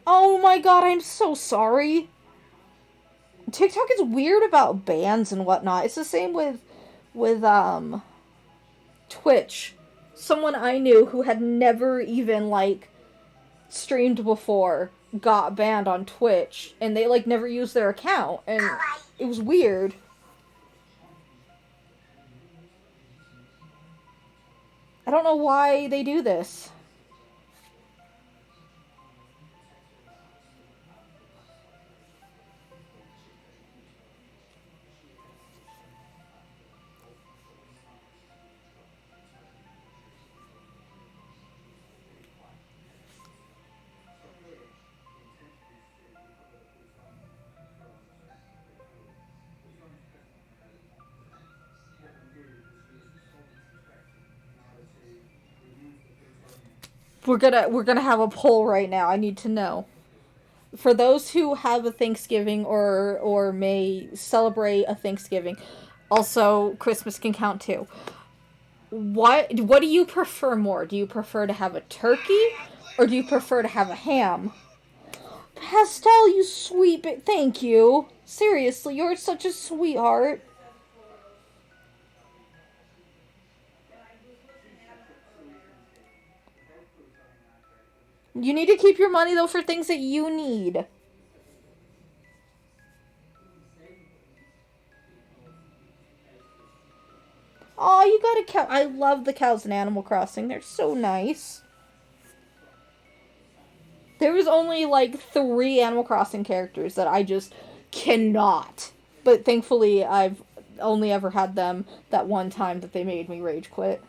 [SPEAKER 1] Oh my god, I'm so sorry. TikTok is weird about bans and whatnot. It's the same with Twitch. Someone I knew who had never even like streamed before got banned on Twitch, and they like never used their account, and it was weird. I don't know why they do this. We're gonna have a poll right now. I need to know. For those who have a Thanksgiving or may celebrate a Thanksgiving, also Christmas can count too. What do you prefer more? Do you prefer to have a turkey or do you prefer to have a ham? Pastel, you sweet bit. Thank you. Seriously, you're such a sweetheart. You need to keep your money though for things that you need. Oh, you got a cow. I love the cows in Animal Crossing. They're so nice. There was only like 3 Animal Crossing characters that I just cannot. But thankfully, I've only ever had them that one time that they made me rage quit.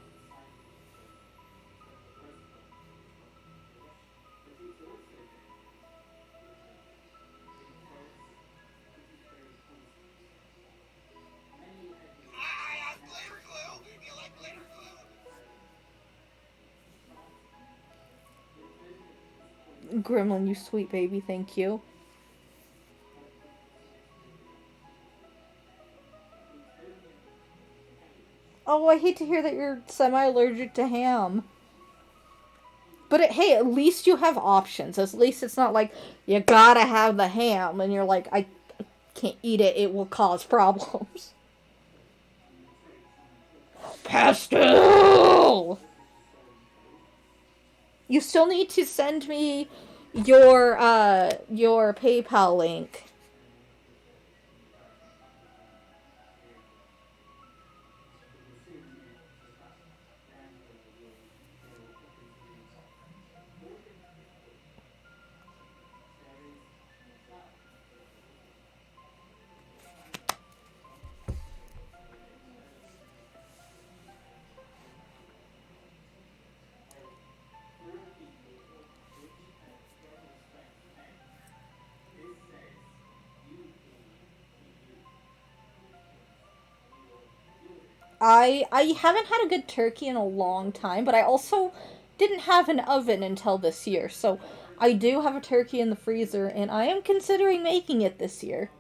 [SPEAKER 1] Gremlin, you sweet baby, thank you. Oh, I hate to hear that you're semi-allergic to ham. But hey, at least you have options. At least it's not like you gotta have the ham and you're like, I can't eat it, it will cause problems. Pastel! You still need to send me your PayPal link. I haven't had a good turkey in a long time, but I also didn't have an oven until this year. So I do have a turkey in the freezer and I am considering making it this year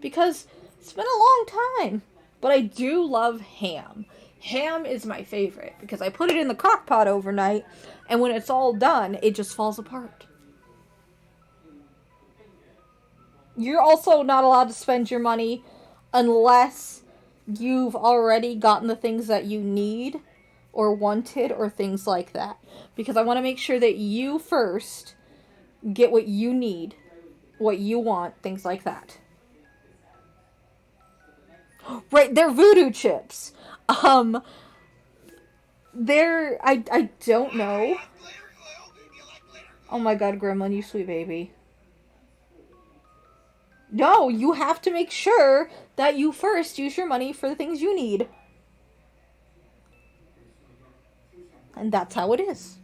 [SPEAKER 1] because it's been a long time. But I do love ham. Ham is my favorite because I put it in the crock pot overnight and when it's all done, it just falls apart. You're also not allowed to spend your money unless you've already gotten the things that you need or wanted or things like that. Because I want to make sure that you first get what you need, what you want, things like that. Right, they're voodoo chips. I don't know. Oh my god, Gremlin, you sweet baby. No, you have to make sure that you first use your money for the things you need. And that's how it is.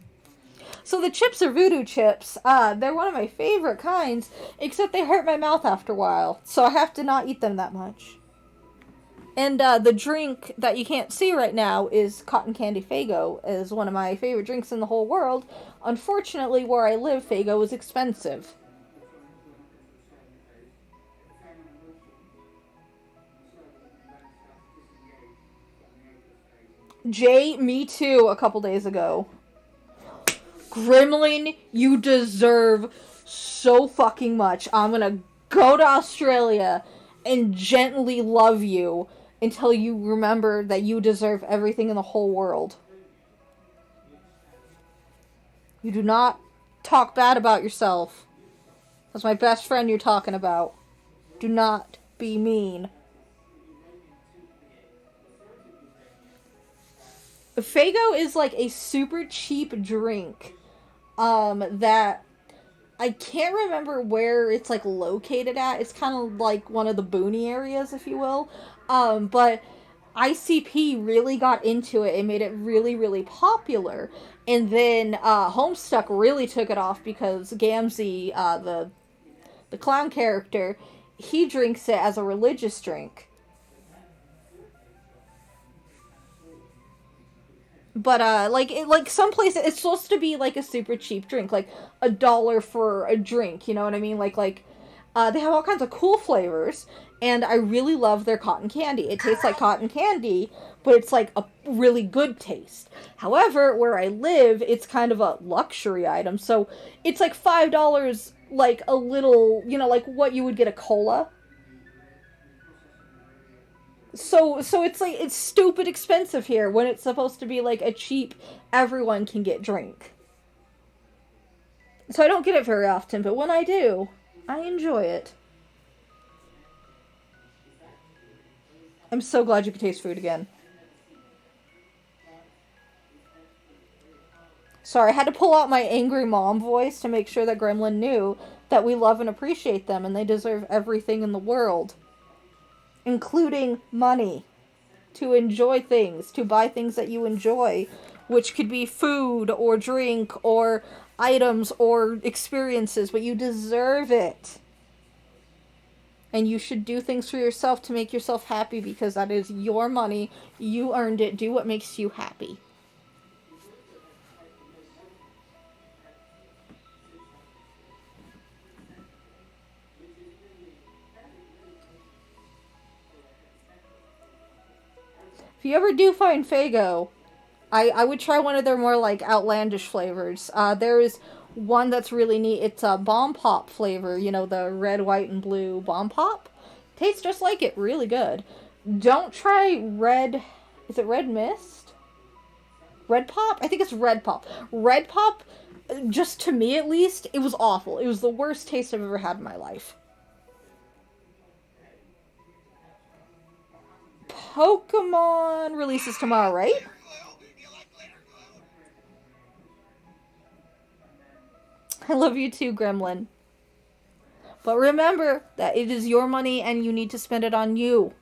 [SPEAKER 1] So the chips are voodoo chips. They're one of my favorite kinds, except they hurt my mouth after a while. So I have to not eat them that much. And the drink that you can't see right now is Cotton Candy Faygo, is one of my favorite drinks in the whole world. Unfortunately, where I live, Faygo is expensive. Jay, me too, a couple days ago. Gremlin, you deserve so fucking much. I'm gonna go to Australia and gently love you until you remember that you deserve everything in the whole world. You do not talk bad about yourself. That's my best friend you're talking about. Do not be mean. Faygo is like a super cheap drink that I can't remember where it's like located at. It's kind of like one of the boony areas, if you will. But ICP really got into it and made it really, really popular. And then Homestuck really took it off because Gamzee, the clown character, he drinks it as a religious drink. But like some places it's supposed to be like a super cheap drink, like $1 for a drink, you know what I mean? They have all kinds of cool flavors, and I really love their cotton candy. It tastes like cotton candy, but it's like a really good taste. However, where I live, it's kind of a luxury item, so it's like $5, like a little, you know, like what you would get a cola. So it's like it's stupid expensive here when it's supposed to be like a cheap everyone can get drink. So I don't get it very often, but when I do, I enjoy it. I'm so glad you can taste food again. Sorry, I had to pull out my angry mom voice to make sure that Gremlin knew that we love and appreciate them and they deserve everything in the world, including money, to enjoy things, to buy things that you enjoy, which could be food or drink or items or experiences, but you deserve it. And you should do things for yourself to make yourself happy because that is your money. You earned it. Do what makes you happy. If you ever do find Faygo, I would try one of their more, like, outlandish flavors. There is one that's really neat. It's a Bomb Pop flavor. You know, the red, white, and blue Bomb Pop. Tastes just like it. Really good. Don't try red... Is it Red Mist? Red Pop? I think it's Red Pop. Red Pop, just to me at least, it was awful. It was the worst taste I've ever had in my life. Pokemon releases tomorrow, right? I love you too, Gremlin. But remember that it is your money and you need to spend it on you.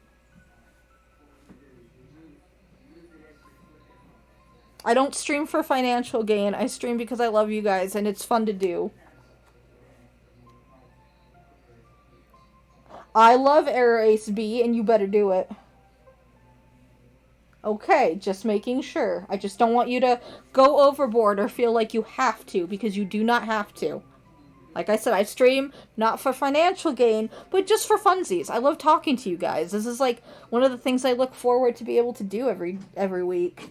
[SPEAKER 1] I don't stream for financial gain. I stream because I love you guys and it's fun to do. I love Air Ace B and you better do it. Okay, just making sure. I just don't want you to go overboard or feel like you have to, because you do not have to. Like I said, I stream not for financial gain, but just for funsies. I love talking to you guys. This is like one of the things I look forward to be able to do every week.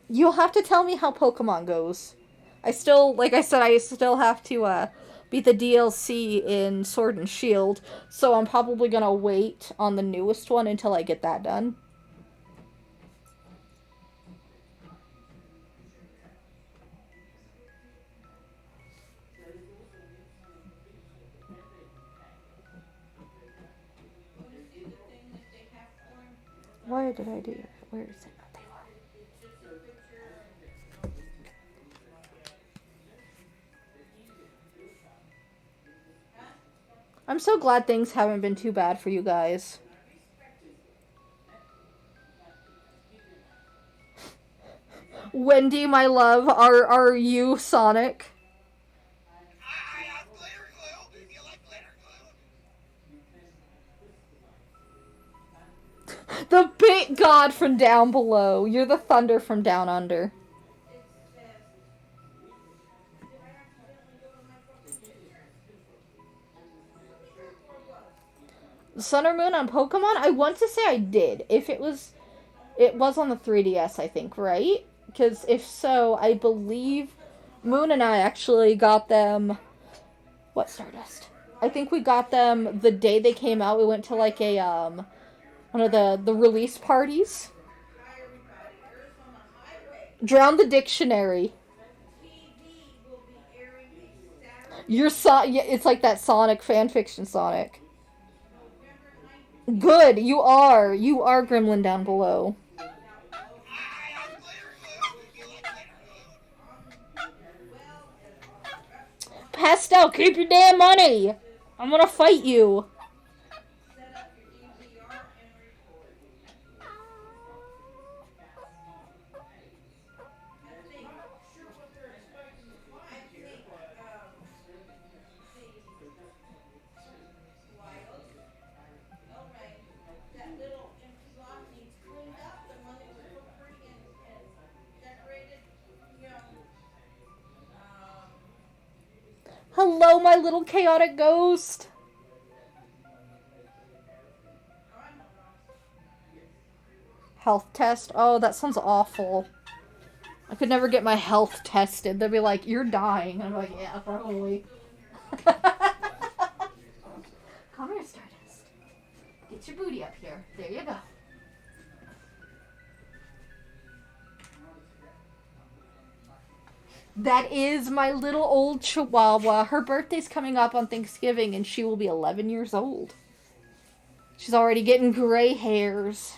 [SPEAKER 1] You'll have to tell me how Pokemon goes. I still, like I said, I still have to beat the DLC in Sword and Shield, so I'm probably gonna wait on the newest one until I get that done. Why did I do it? Where is it? I'm so glad things haven't been too bad for you guys. Wendy, my love, are you Sonic?
[SPEAKER 2] I have glitter glue. You like glitter glue?
[SPEAKER 1] The big god from down below. You're the thunder from down under. Sun or Moon on Pokemon? I want to say I did. If it was on the 3DS, I think, right? Because if so, I believe Moon and I actually got them... What Stardust? I think we got them the day they came out. We went to like a, one of the release parties. Drown the Dictionary. You're yeah, it's like that Sonic fanfiction Sonic. Good, you are Gremlin down below. Pastel, keep your damn money! I'm gonna fight you. Hello, my little chaotic ghost. Health test? Oh, that sounds awful. I could never get my health tested. They'd be like, you're dying. I'm like, yeah, probably. Come here, Stardust. Get your booty up here. There you go. That is my little old chihuahua. Her birthday's coming up on Thanksgiving, and she will be 11 years old. She's already getting gray hairs.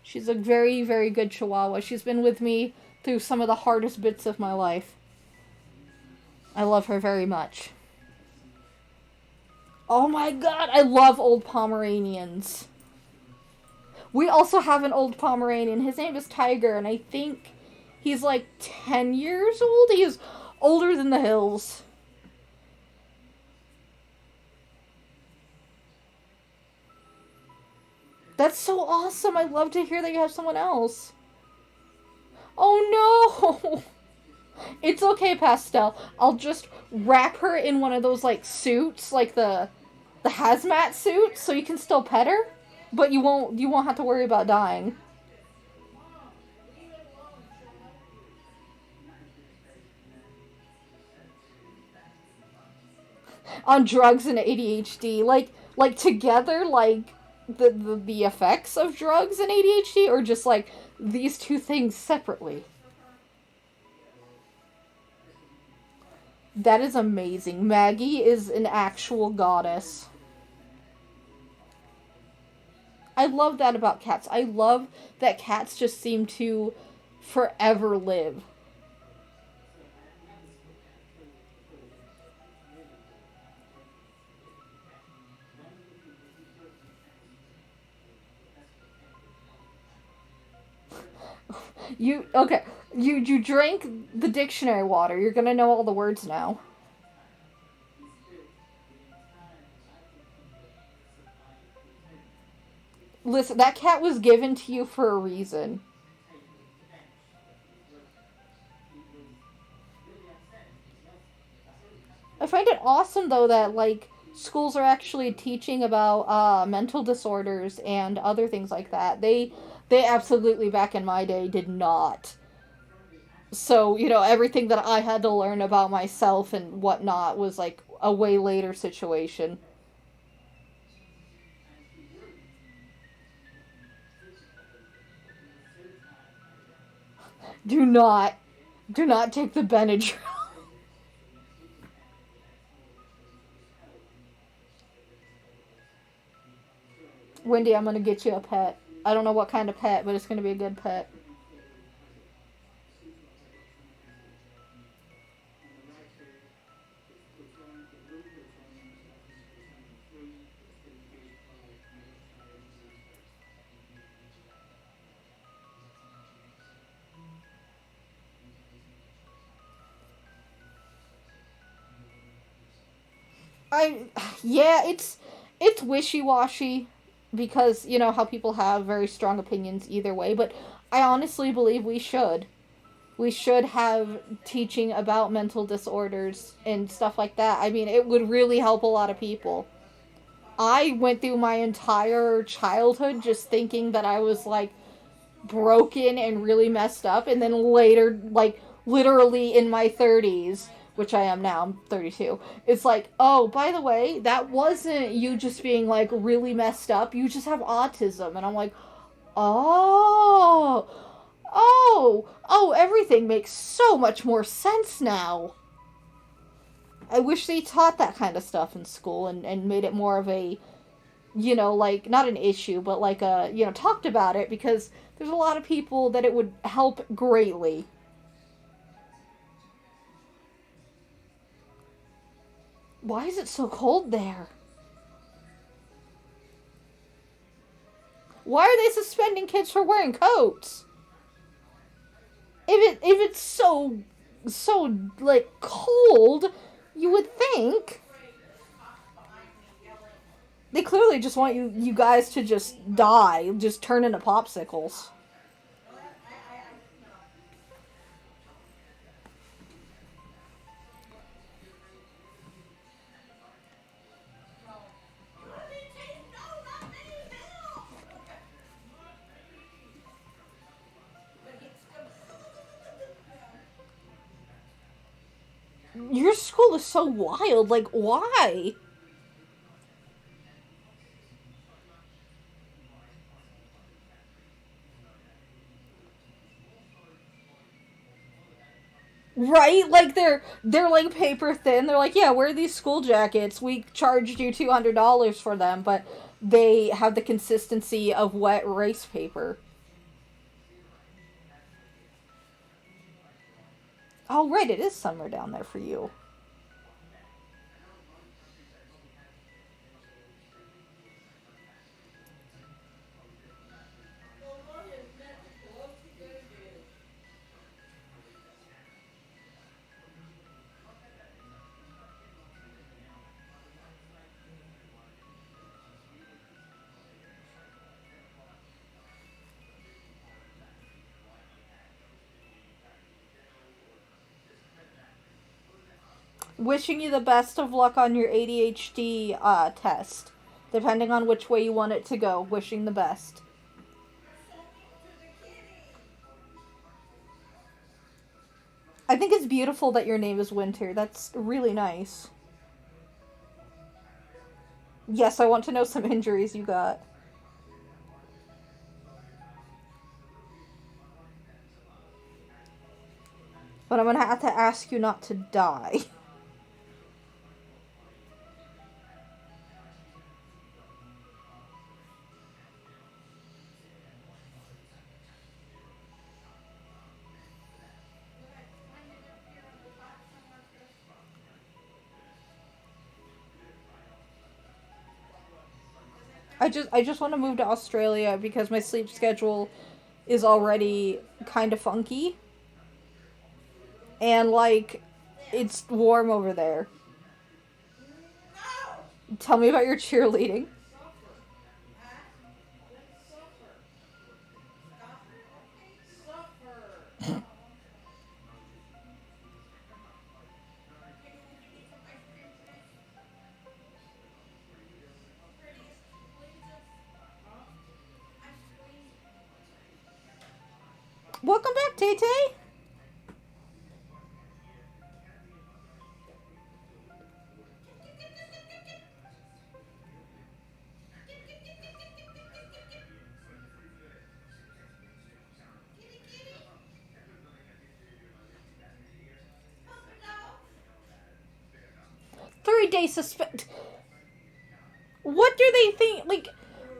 [SPEAKER 1] She's a very, very good chihuahua. She's been with me through some of the hardest bits of my life. I love her very much. Oh my god, I love old Pomeranians. We also have an old Pomeranian. His name is Tiger, and I think he's like 10 years old. He is older than the hills. That's so awesome. I love to hear that you have someone else. Oh no! It's okay, Pastel. I'll just wrap her in one of those like suits, like the hazmat suit, so you can still pet her, but you won't have to worry about dying. On drugs and ADHD, like together, like the effects of drugs and ADHD, or just like these two things separately. That is amazing. Maggie is an actual goddess. I love that about cats. I love that cats just seem to forever live. You okay? You drank the dictionary water. You're gonna know all the words now. Listen, that cat was given to you for a reason. I find it awesome though that like schools are actually teaching about mental disorders and other things like that. They absolutely back in my day did not. So everything that I had to learn about myself and whatnot was like a way later situation. Do not, do not take the Benadryl. Wendy, I'm gonna get you a pet. I don't know what kind of pet, but it's gonna be a good pet. I yeah, it's wishy-washy because you know how people have very strong opinions either way, but I honestly believe we should have teaching about mental disorders and stuff like that. I mean, it would really help a lot of people. I went through my entire childhood just thinking that I was like broken and really messed up, and then later, like literally in my 30s, which I am now, I'm 32, it's like, oh, by the way, that wasn't you just being like really messed up, you just have autism. And I'm like, oh, everything makes so much more sense now. I wish they taught that kind of stuff in school and made it more of a, like, not an issue, but like talked about it, because there's a lot of people that it would help greatly. Why is it so cold there? Why are they suspending kids for wearing coats? If it's so like cold, you would think they clearly just want you guys to just die, just turn into popsicles. Your school is so wild. Like, why? Right? Like they're like paper thin. They're like, yeah, wear these school jackets. We charged you $200 for them, but they have the consistency of wet rice paper. Oh, right, it is summer down there for you. Wishing you the best of luck on your ADHD test. Depending on which way you want it to go. Wishing the best. I think it's beautiful that your name is Winter. That's really nice. Yes, I want to know some injuries you got. But I'm gonna have to ask you not to die. I just want to move to Australia because my sleep schedule is already kind of funky. And like it's warm over there. Tell me about your cheerleading. Welcome back, Tay Tay. Three-day suspend. What do they think? Like,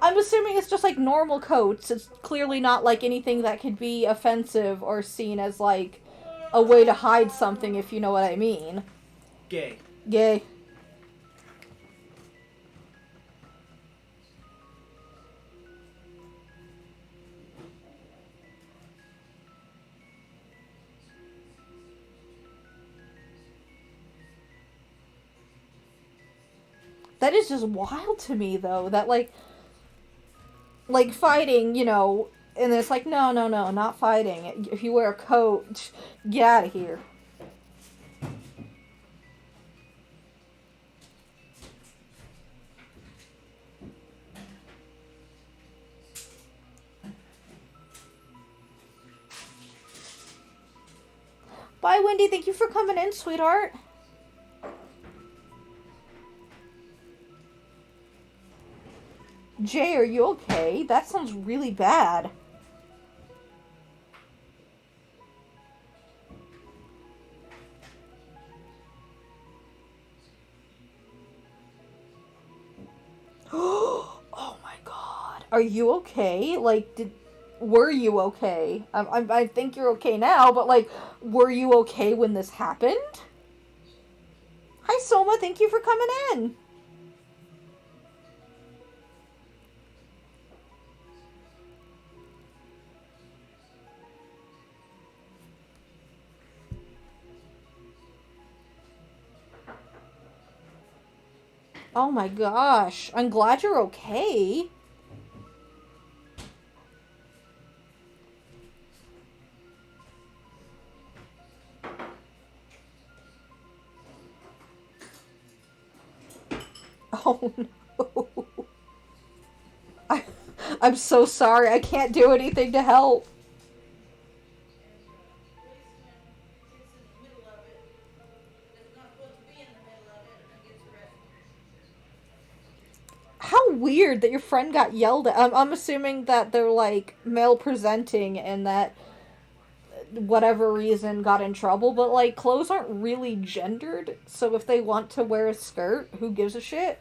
[SPEAKER 1] I'm assuming it's just like normal coats. It's clearly not like anything that could be offensive or seen as like a way to hide something, if you know what I mean.
[SPEAKER 3] Gay.
[SPEAKER 1] Gay. That is just wild to me, though. That like fighting, you know, and it's like, no, no, no, not fighting. If you wear a coat, get out of here. Bye, Wendy. Thank you for coming in, sweetheart. Jay, are you okay? That sounds really bad. Oh my god. Are you okay? Like, were you okay? I think you're okay now, but like, were you okay when this happened? Hi, Soma. Thank you for coming in. Oh my gosh. I'm glad you're okay. Oh no. I, I'm so sorry. I can't do anything to help. How weird that your friend got yelled at. I'm assuming that they're like male presenting and that whatever reason got in trouble, but like clothes aren't really gendered, so if they want to wear a skirt, who gives a shit?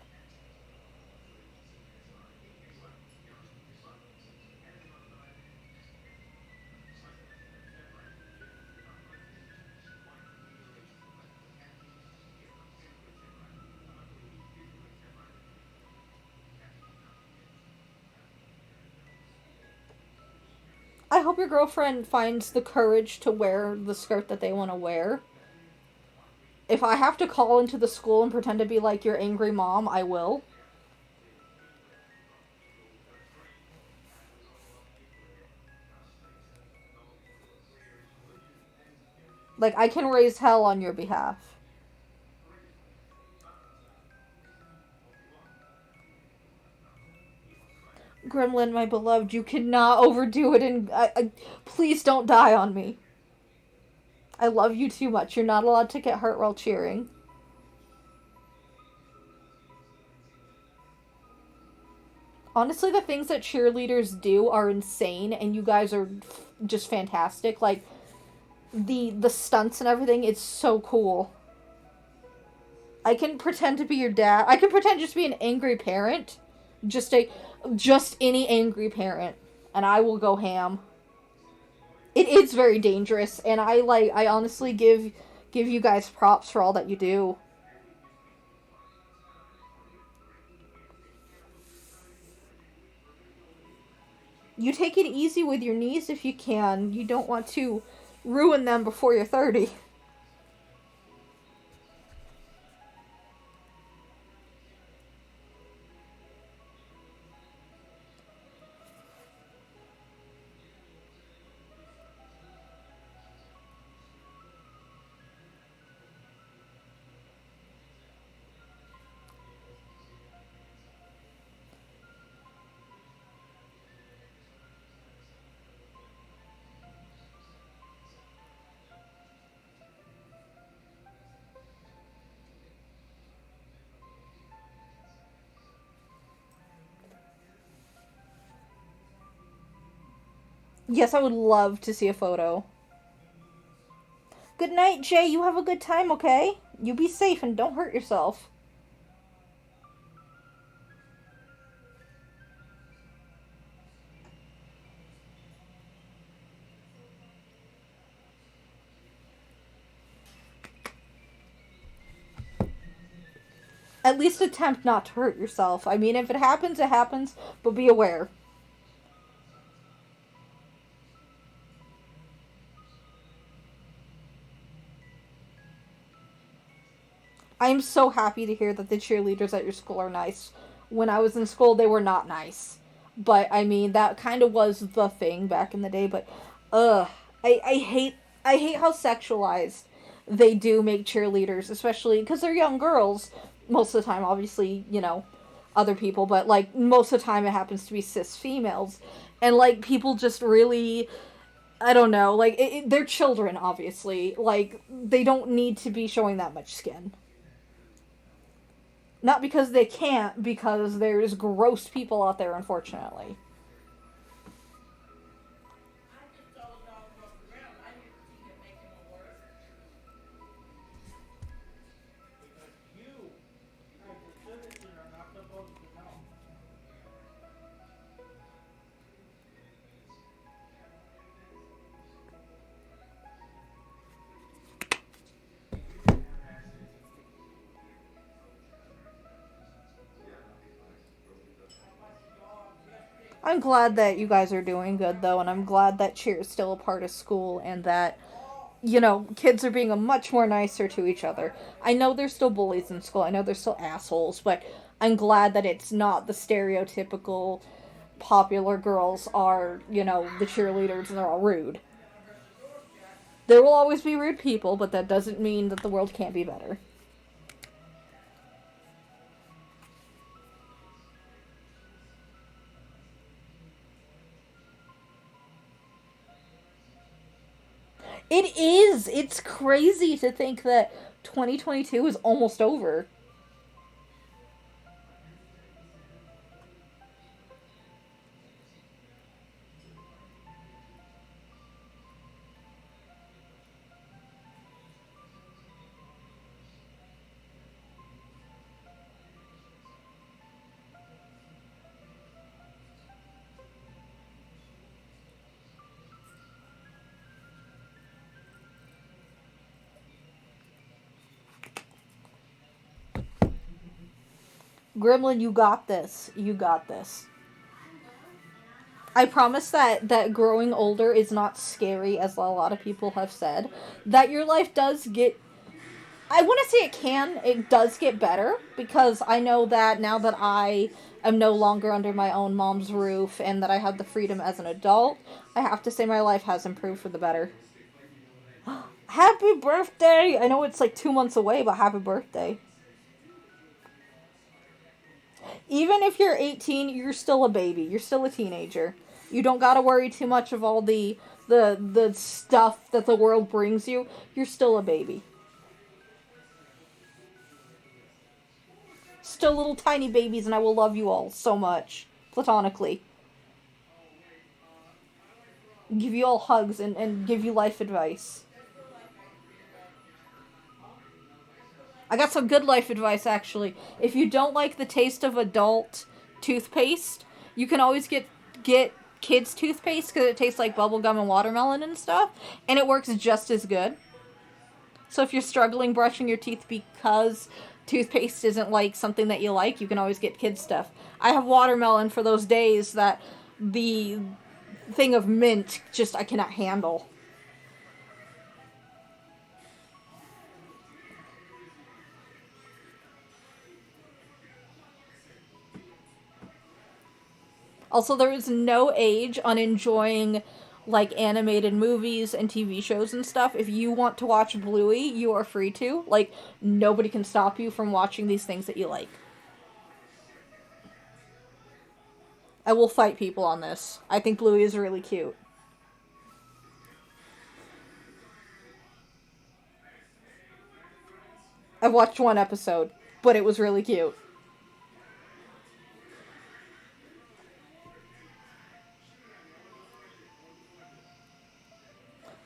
[SPEAKER 1] I hope your girlfriend finds the courage to wear the skirt that they want to wear. If I have to call into the school and pretend to be like your angry mom, I will. Like, I can raise hell on your behalf. Gremlin, my beloved, you cannot overdo it, and please don't die on me. I love you too much. You're not allowed to get hurt while cheering. Honestly, the things that cheerleaders do are insane, and you guys are just fantastic. Like, the stunts and everything, it's so cool. I can pretend to be your dad. I can pretend just to be an angry parent. Just any angry parent. And I will go ham. It is very dangerous, and I honestly give you guys props for all that you do. You take it easy with your knees if you can. You don't want to ruin them before you're 30. Yes, I would love to see a photo. Good night, Jay. You have a good time, okay? You be safe and don't hurt yourself. At least attempt not to hurt yourself. I mean, if it happens, it happens, but be aware. I'm so happy to hear that the cheerleaders at your school are nice. When I was in school, they were not nice. But, I mean, that kind of was the thing back in the day, but, ugh. I hate how sexualized they do make cheerleaders, especially because they're young girls. Most of the time, obviously, other people, but, like, most of the time it happens to be cis females. And, like, people just really, I don't know, like, they're children, obviously. Like, they don't need to be showing that much skin. Not because they can't, because there's gross people out there, unfortunately. I'm glad that you guys are doing good, though, and I'm glad that cheer is still a part of school and that, kids are being a much more nicer to each other. I know there's still bullies in school, I know there's still assholes, but I'm glad that it's not the stereotypical popular girls are, the cheerleaders and they're all rude. There will always be rude people, but that doesn't mean that the world can't be better. It is! It's crazy to think that 2022 is almost over. Gremlin, you got this. You got this. I promise that growing older is not scary, as a lot of people have said. That your life does get... I want to say it does get better, because I know that now that I am no longer under my own mom's roof, and that I have the freedom as an adult, I have to say my life has improved for the better. Happy birthday! I know it's like 2 months away, but happy birthday. Even if you're 18, you're still a baby. You're still a teenager. You don't gotta worry too much of all the stuff that the world brings you. You're still a baby. Still little tiny babies, and I will love you all so much. Platonically. Give you all hugs and give you life advice. I got some good life advice, actually. If you don't like the taste of adult toothpaste, you can always get kids' toothpaste because it tastes like bubblegum and watermelon and stuff, and it works just as good. So if you're struggling brushing your teeth because toothpaste isn't like something that you like, you can always get kids' stuff. I have watermelon for those days that the thing of mint just I cannot handle. Also, there is no age on enjoying like animated movies and TV shows and stuff. If you want to watch Bluey, you are free to. Like, nobody can stop you from watching these things that you like. I will fight people on this. I think Bluey is really cute. I've watched one episode, but it was really cute.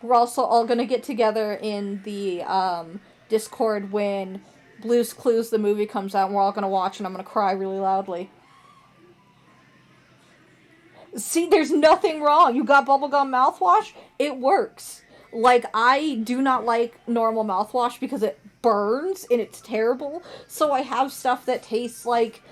[SPEAKER 1] We're also all gonna get together in the Discord when Blue's Clues the movie comes out, and we're all gonna watch, and I'm gonna cry really loudly. See, there's nothing wrong. You got bubblegum mouthwash? It works. Like, I do not like normal mouthwash because it burns and it's terrible. So I have stuff that tastes like,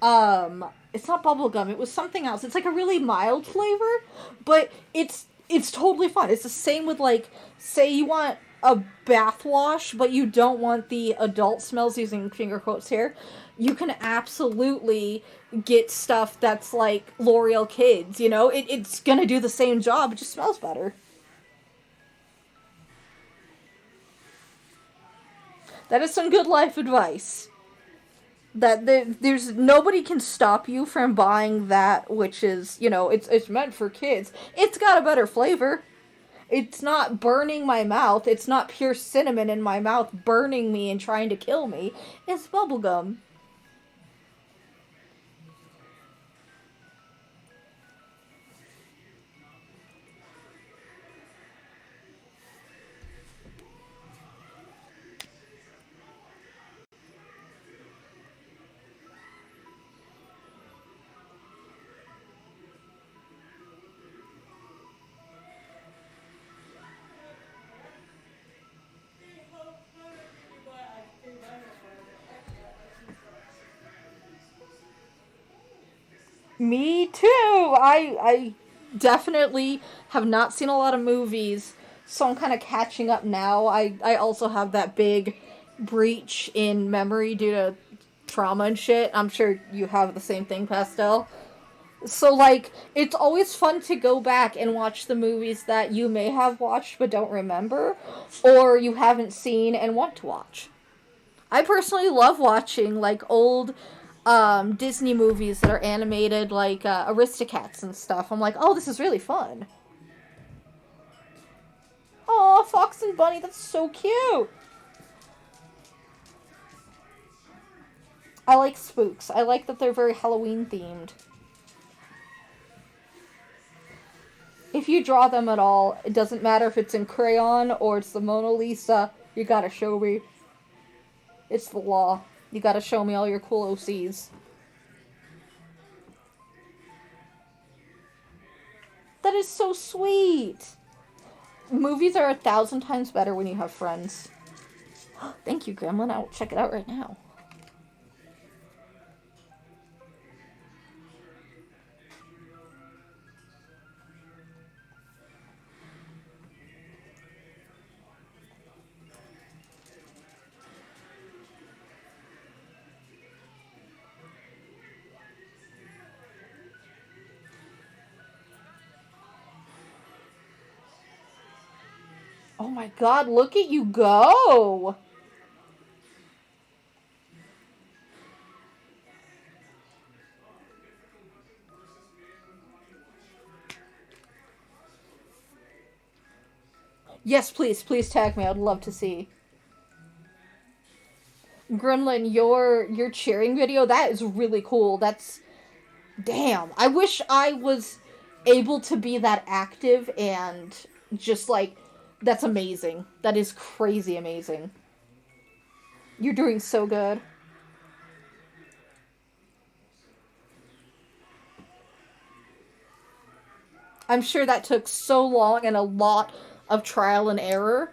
[SPEAKER 1] it's not bubblegum, it was something else. It's like a really mild flavor, but it's totally fine. It's the same with, like, say you want a bath wash, but you don't want the adult smells, using finger quotes here. You can absolutely get stuff that's like L'Oreal Kids, you know? It's gonna do the same job, it just smells better. That is some good life advice. That there's nobody can stop you from buying that, which is, you know, it's meant for kids. It's got a better flavor. It's not burning my mouth. It's not pure cinnamon in my mouth burning me and trying to kill me. It's bubblegum. Me too. I definitely have not seen a lot of movies, so I'm kind of catching up now. I also have that big breach in memory due to trauma and shit. I'm sure you have the same thing, Pastel. So, like, it's always fun to go back and watch the movies that you may have watched but don't remember, or you haven't seen and want to watch. I personally love watching, like, old Disney movies that are animated, like Aristocats and stuff. I'm like, oh, this is really fun. Oh, Fox and Bunny, that's so cute. I like spooks. I like that they're very Halloween themed. If you draw them at all, it doesn't matter if it's in crayon or it's the Mona Lisa, you gotta show me. It's the law. You gotta show me all your cool OCs. That is so sweet. Movies are 1,000 times better when you have friends. Thank you, Gremlin. I'll check it out right now. Oh my god, look at you go! Yes, please, please tag me. I'd love to see. Gremlin, your cheering video, that is really cool. That's... Damn. I wish I was able to be that active and just, like... That's amazing. That is crazy amazing. You're doing so good. I'm sure that took so long and a lot of trial and error,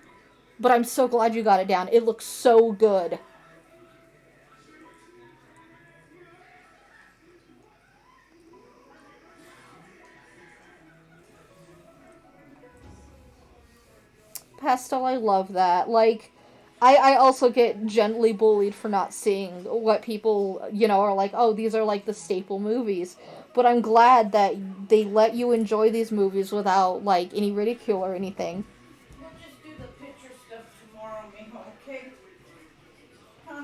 [SPEAKER 1] but I'm so glad you got it down. It looks so good. Pastel, I love that. Like, I also get gently bullied for not seeing what people, you know, are like, oh, these are like the staple movies. But I'm glad that they let you enjoy these movies without, like, any ridicule or anything.
[SPEAKER 2] We'll just do the picture stuff tomorrow, Mijo, okay? Huh?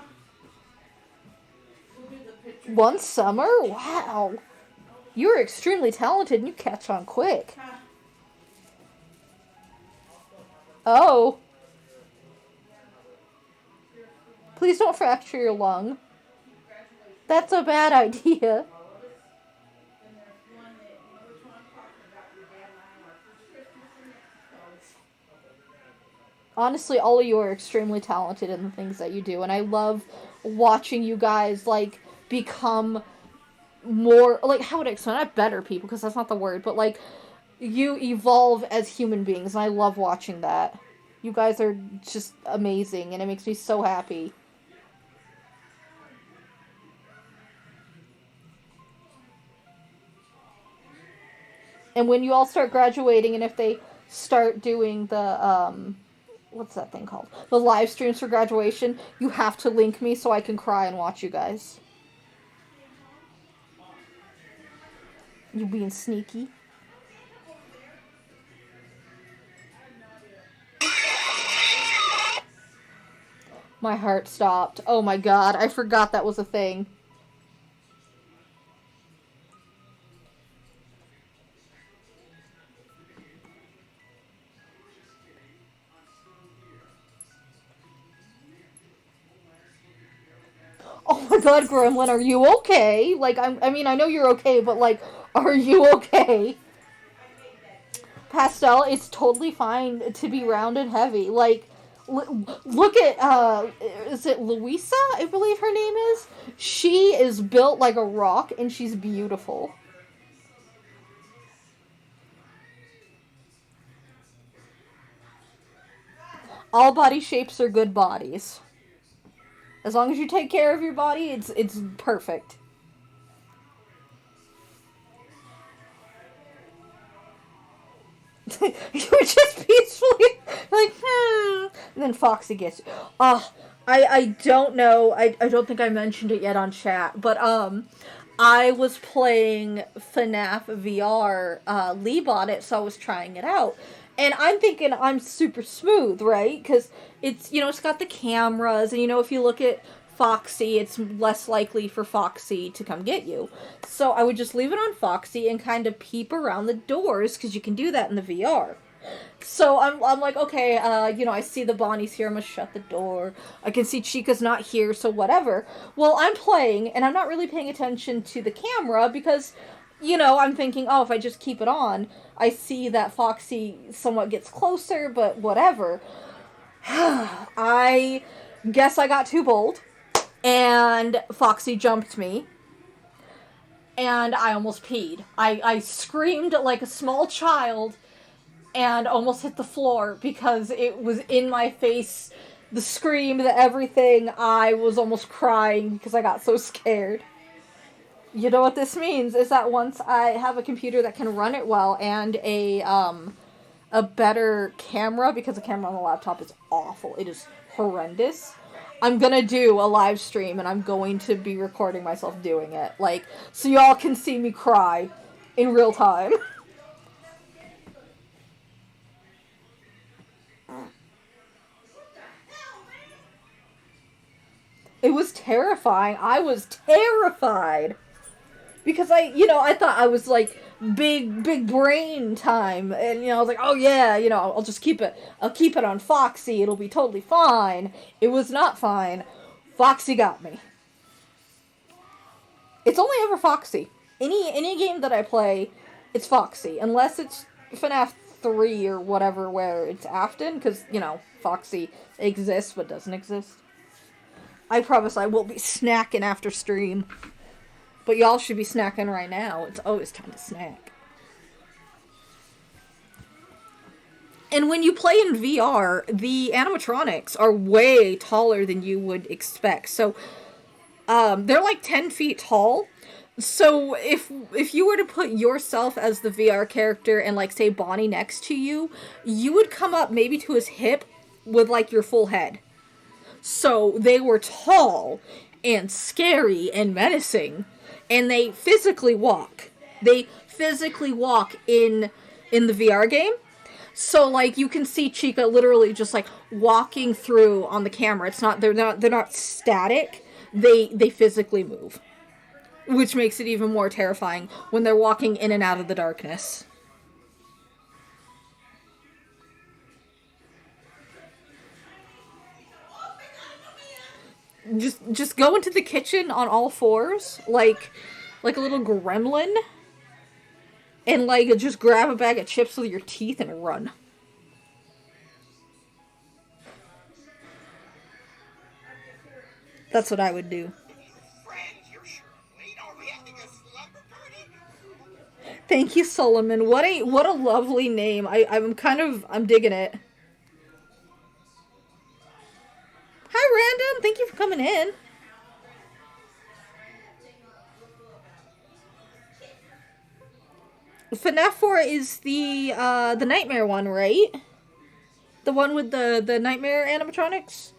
[SPEAKER 2] We'll do the picture
[SPEAKER 1] One
[SPEAKER 2] stuff.
[SPEAKER 1] summer? Wow. You're extremely talented and you catch on quick.
[SPEAKER 2] Huh?
[SPEAKER 1] Oh. Please don't fracture your lung. That's a bad idea. Honestly, all of you are extremely talented in the things that you do, and I love watching you guys, like, become more, like, how would I explain? Not better people, because that's not the word, but, like, you evolve as human beings, and I love watching that. You guys are just amazing, and it makes me so happy. And when you all start graduating, and if they start doing the, what's that thing called? The live streams for graduation, you have to link me so I can cry and watch you guys. You being sneaky. My heart stopped. Oh my god, I forgot that was a thing. Oh my god, Gremlin, are you okay? Like, I mean, I know you're okay, but, like, are you okay? Pastel, it's totally fine to be round and heavy. Like, look at, is it Louisa? I believe her name is. She is built like a rock, and she's beautiful. All body shapes are good bodies. As long as you take care of your body, it's perfect. You were just peacefully like, and then Foxy gets you. I don't know. I don't think I mentioned it yet on chat, but I was playing FNAF VR. Lee bought it, so I was trying it out. And I'm thinking I'm super smooth, right? Because it's, you know, it's got the cameras, and, you know, if you look at Foxy, it's less likely for Foxy to come get you. So I would just leave it on Foxy and kind of peep around the doors, because you can do that in the VR. So I'm like, okay, you know, I see the Bonnie's here, I'm gonna shut the door. I can see Chica's not here, so whatever. Well, I'm playing, and I'm not really paying attention to the camera, because, you know, I'm thinking, oh, if I just keep it on, I see that Foxy somewhat gets closer, but whatever. I guess I got too bold, and Foxy jumped me, and I almost peed. I screamed like a small child, and almost hit the floor, because it was in my face. The scream, the everything, I was almost crying because I got so scared. You know what this means is that once I have a computer that can run it well, and a better camera, because the camera on the laptop is awful. It is horrendous. I'm gonna do a live stream, and I'm going to be recording myself doing it, like, so y'all can see me cry in real time. It was terrifying. I was terrified. Because I thought I was, like, big brain time, and I was like, oh yeah, I'll just keep it. I'll keep it on Foxy. It'll be totally fine. It was not fine. Foxy got me. It's only ever Foxy. Any game that I play, it's Foxy, unless it's FNAF 3 or whatever, where it's Afton, because Foxy exists but doesn't exist. I promise I will be snacking after stream. But y'all should be snacking right now. It's always time to snack. And when you play in VR, the animatronics are way taller than you would expect. So, they're like 10 feet tall. So if you were to put yourself as the VR character and like say Bonnie next to you, you would come up maybe to his hip with like your full head. So they were tall and scary and menacing. And they physically walk. They physically walk in the VR game. So like you can see Chica literally just like walking through on the camera. They're not static. They physically move. Which makes it even more terrifying when they're walking in and out of the darkness. Just go into the kitchen on all fours, like a little gremlin, and like just grab a bag of chips with your teeth and run. That's what I would do. Thank you, Solomon. What a lovely name. I'm digging it. Hi, Random. Thank you for coming in. FNAF 4 is the Nightmare one, right? The one with the Nightmare animatronics?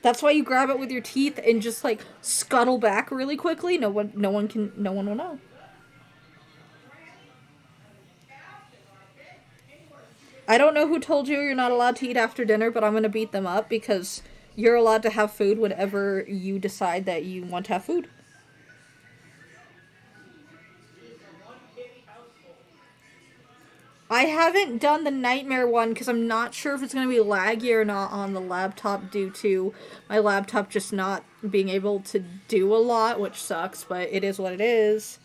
[SPEAKER 1] That's why you grab it with your teeth and just like scuttle back really quickly. No one will know. I don't know who told you you're not allowed to eat after dinner, but I'm going to beat them up because you're allowed to have food whenever you decide that you want to have food. I haven't done the Nightmare one because I'm not sure if it's going to be laggy or not on the laptop due to my laptop just not being able to do a lot, which sucks, but it is what it is.